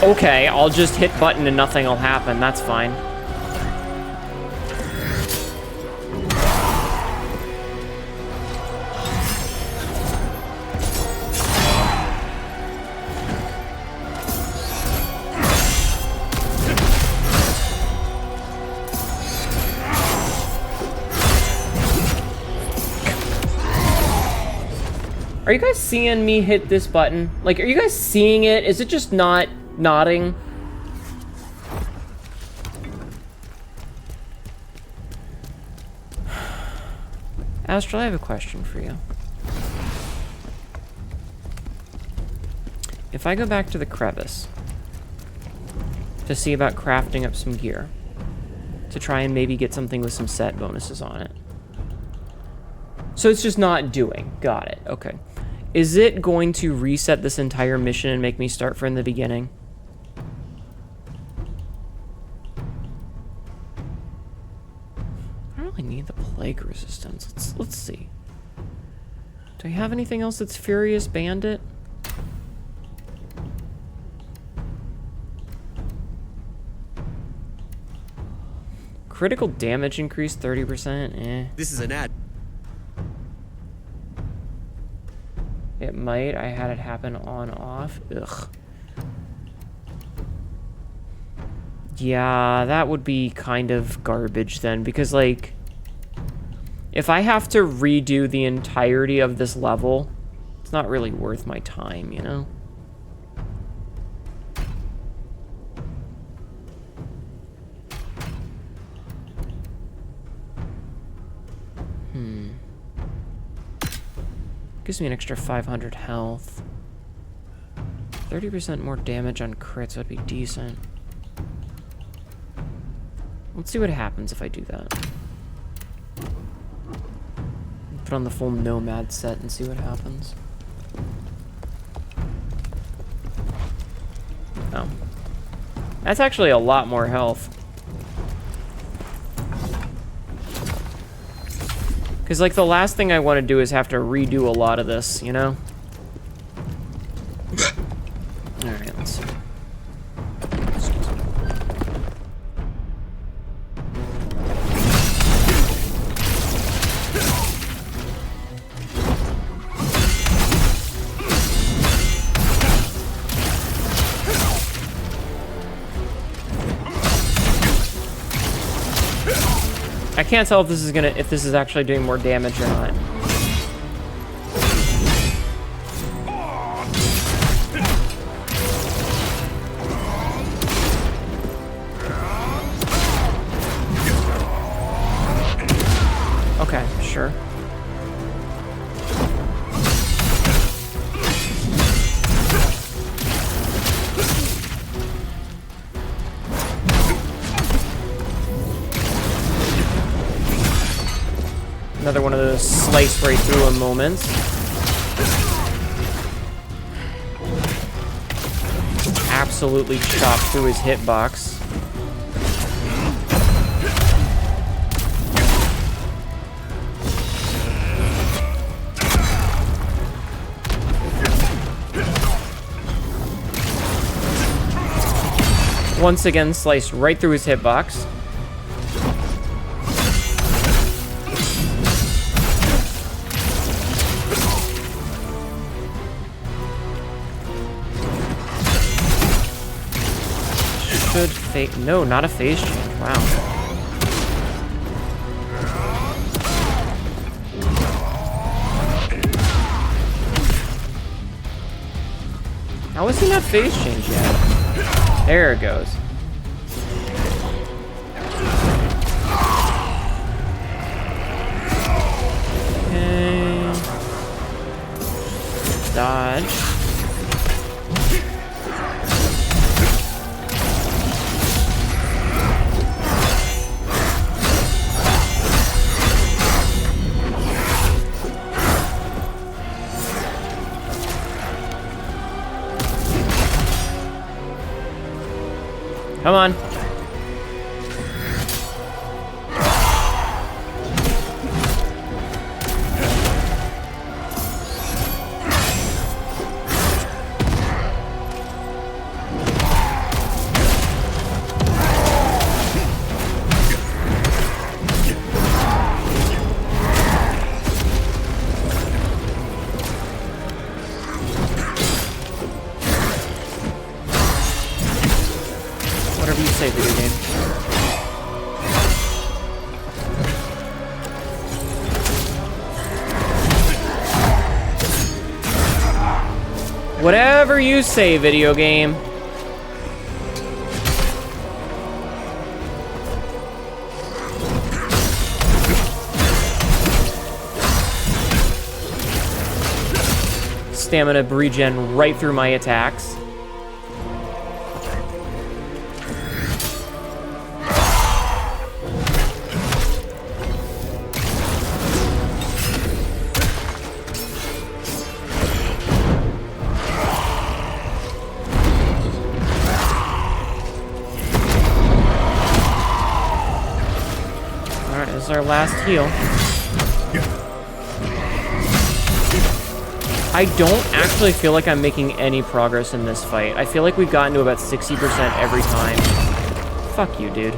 Speaker 1: Okay, I'll just hit button and nothing will happen. That's fine. Are you guys seeing me hit this button? Like, are you guys seeing it? Is it just not nodding? Astral, I have a question for you. If I go back to the crevice to see about crafting up some gear to try and maybe get something with some set bonuses on it. So it's just not doing. Got it. Okay. Is it going to reset this entire mission and make me start from the beginning? I really need the plague resistance. Let's see. Do I have anything else that's Furious Bandit? Critical damage increase 30%. Eh.
Speaker 2: This is an ad.
Speaker 1: It might. I had it happen on off. Ugh. Yeah, that would be kind of garbage then, because like if I have to redo the entirety of this level, it's not really worth my time, you know? Gives me an extra 500 health. 30% more damage on crits would be decent. Let's see what happens if I do that. Put on the full Nomad set and see what happens. Oh. That's actually a lot more health. Because, like, the last thing I want to do is have to redo a lot of this, you know? Alright, let's see. I can't tell if this is actually doing more damage or not. Okay, sure. Another one of those slice right through him moments. Absolutely chopped through his hitbox. Once again, sliced right through his hitbox. Should fake. No, not a phase change. Wow. How is he not phase change yet? There it goes. Okay. Dodge. Come on. Whatever you say, video game. Whatever you say, video game. Stamina regen right through my attacks. This is our last heal. I don't actually feel like I'm making any progress in this fight. I feel like we've gotten to about 60% every time. Fuck you, dude.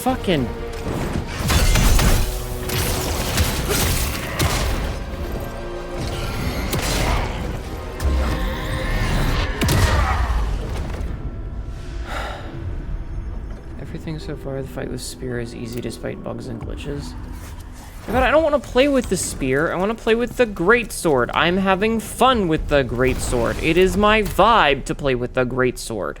Speaker 1: Fucking... Everything so far, the fight with Spear is easy despite bugs and glitches. But I don't want to play with the Spear, I want to play with the Greatsword. I'm having fun with the Greatsword. It is my vibe to play with the Greatsword.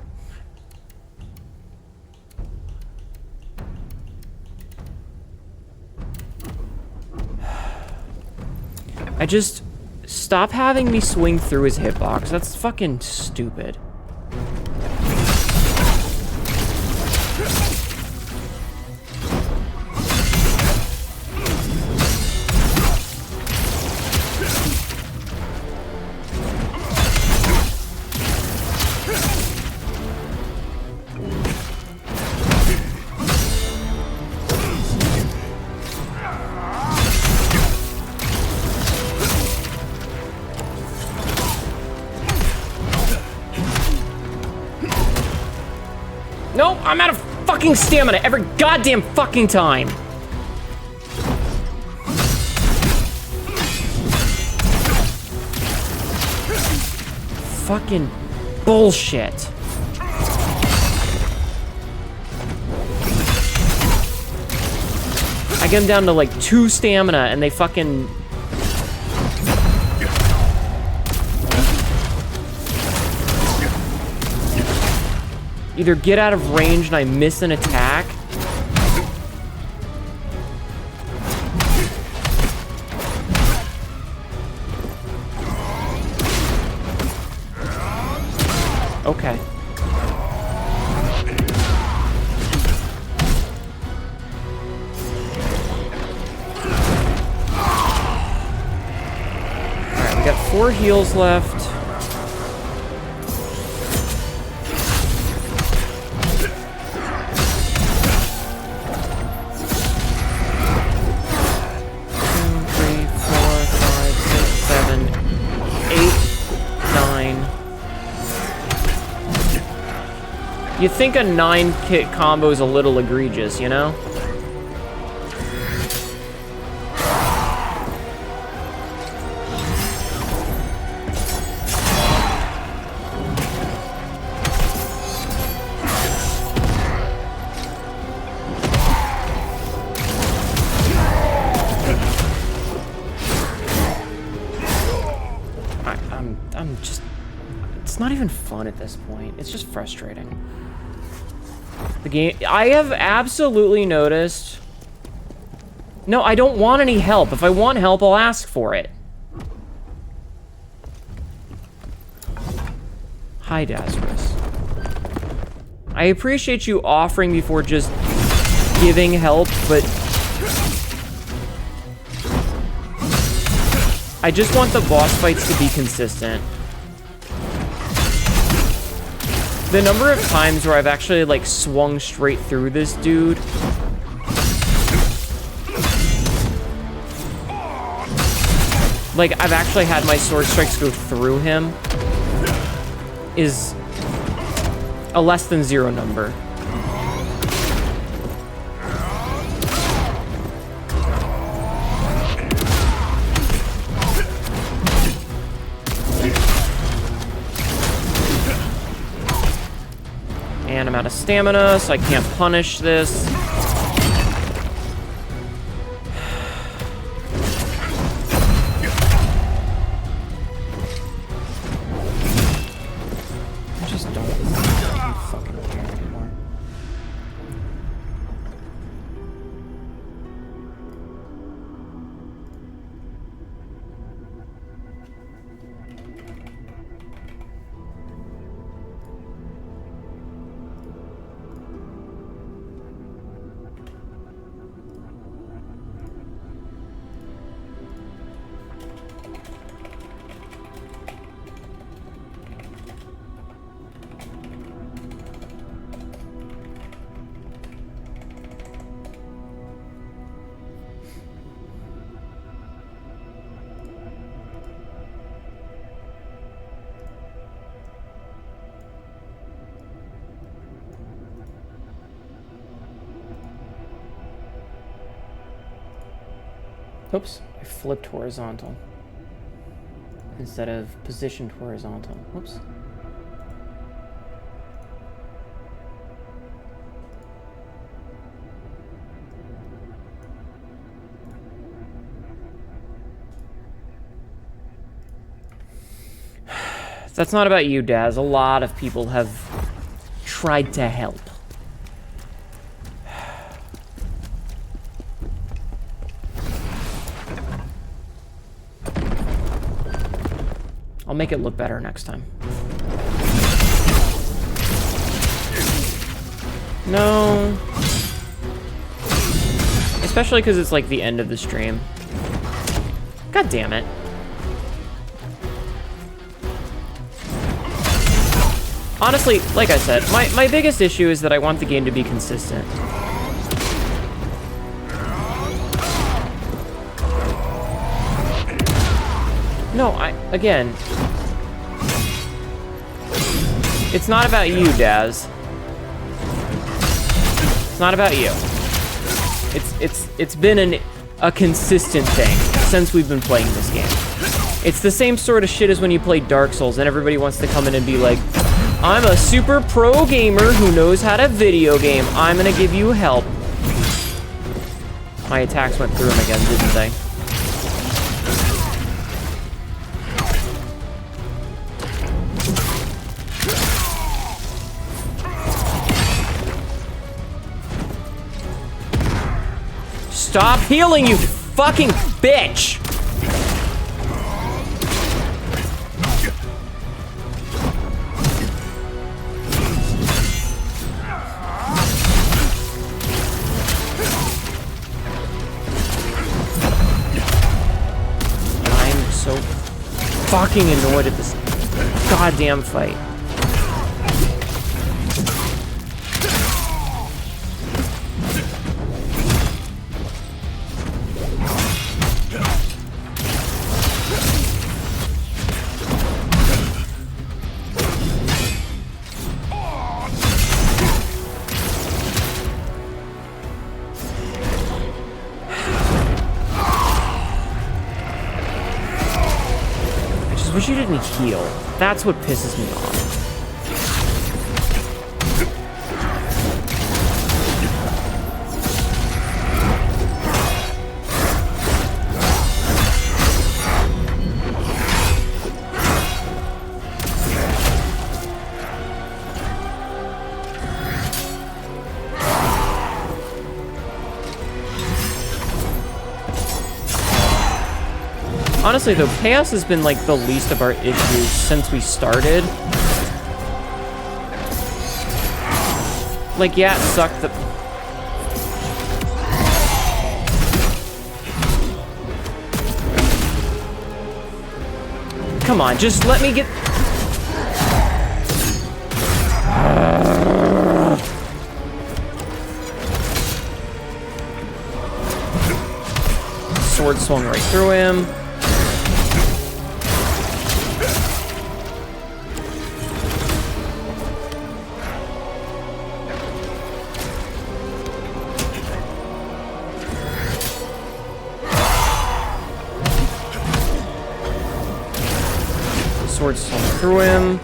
Speaker 1: I just... Stop having me swing through his hitbox. That's fucking stupid. Nope, I'm out of fucking stamina every goddamn fucking time. Fucking bullshit. I get them down to like 2 stamina and they fucking... either get out of range and I miss an attack, Okay. Alright, we got 4 heals left. You think a 9-kit combo is a little egregious, you know? I'm just... It's not even fun at this point. It's just frustrating. The game... I have absolutely noticed... No, I don't want any help. If I want help, I'll ask for it. Hi, Dazarus. I appreciate you offering before just giving help, but... I just want the boss fights to be consistent. The number of times where I've actually, like, swung straight through this dude... Like, I've actually had my sword strikes go through him... is... a less than 0 number. And I'm out of stamina, so I can't punish this. I just don't fucking care anymore. Oops, I flipped horizontal instead of positioned horizontal. Whoops. That's not about you, Daz. A lot of people have tried to help. I'll make it look better next time. No. Especially because it's like the end of the stream. God damn it. Honestly, like I said, my biggest issue is that I want the game to be consistent. No, again, it's not about you, Daz. It's not about you. It's been a consistent thing since we've been playing this game. It's the same sort of shit as when you play Dark Souls and everybody wants to come in and be like, I'm a super pro gamer who knows how to video game. I'm gonna give you help. My attacks went through him again, didn't they? Stop healing, you fucking bitch! fucking annoyed at this goddamn fight. I wish you didn't heal. That's what pisses me off. Honestly, though, chaos has been, like, the least of our issues since we started. Like, yeah, it sucked that... Come on, just let me get... Sword swung right through him. Sword swung through him.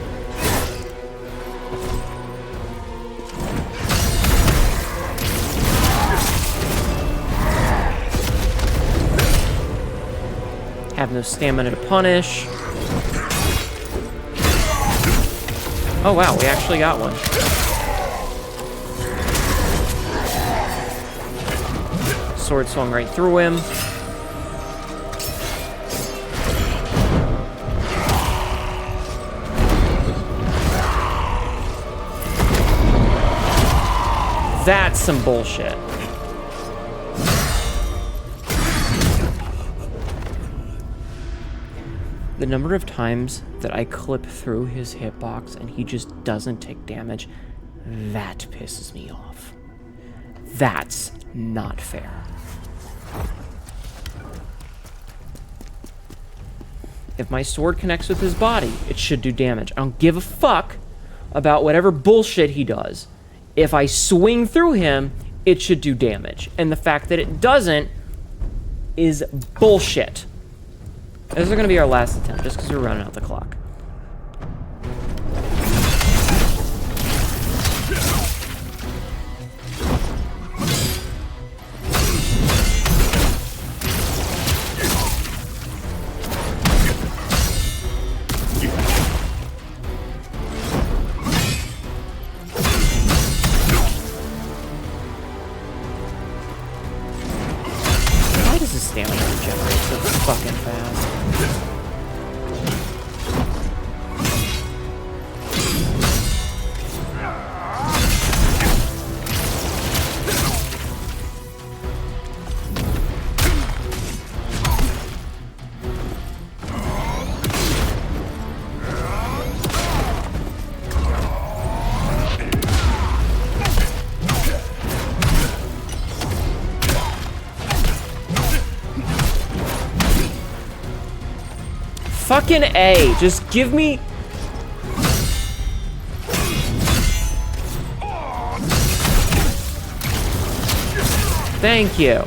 Speaker 1: Have no stamina to punish. Oh wow, we actually got one. Sword swung right through him. That's some bullshit. The number of times that I clip through his hitbox and he just doesn't take damage, that pisses me off. That's not fair. If my sword connects with his body, it should do damage. I don't give a fuck about whatever bullshit he does. If I swing through him, it should do damage. And the fact that it doesn't is bullshit. This is going to be our last attempt, just because we're running out the clock. Why does his stamina regenerate so fucking fast? Fucking A, just give me... Thank you.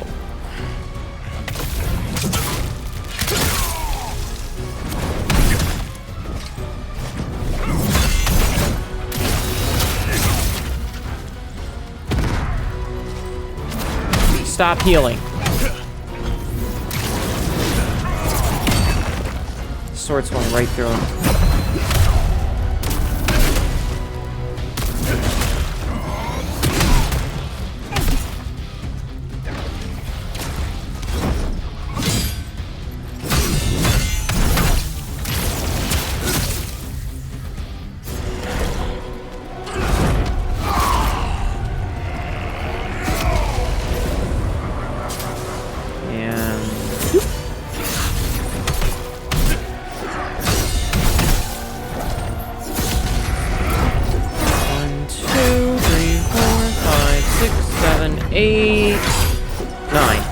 Speaker 1: Stop healing. Sword swung right through him. 8, 9.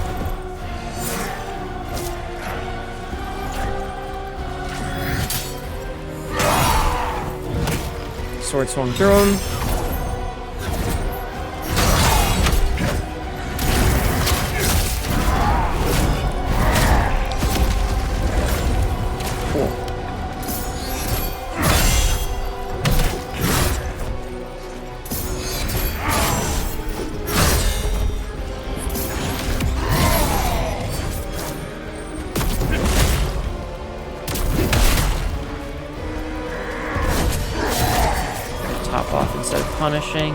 Speaker 1: Sword swung through him. Top off instead of punishing.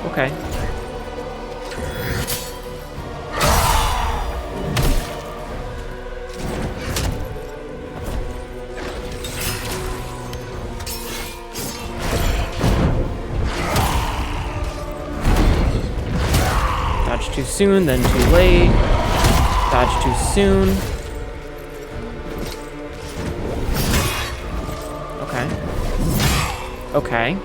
Speaker 1: Okay. Dodge too soon, then too late. Dodge too soon. Okay. Okay.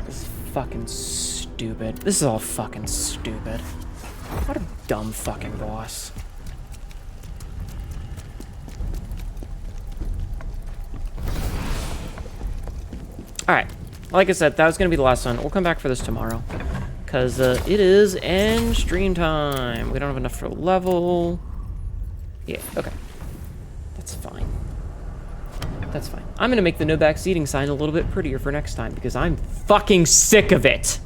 Speaker 1: This is fucking stupid. This is all fucking stupid. What a dumb fucking boss. Alright, like I said, that was going to be the last one. We'll come back for this tomorrow. Because it is end stream time. We don't have enough for a level. Yeah, okay. That's fine. That's fine. I'm going to make the no back seating sign a little bit prettier for next time because I'm fucking sick of it.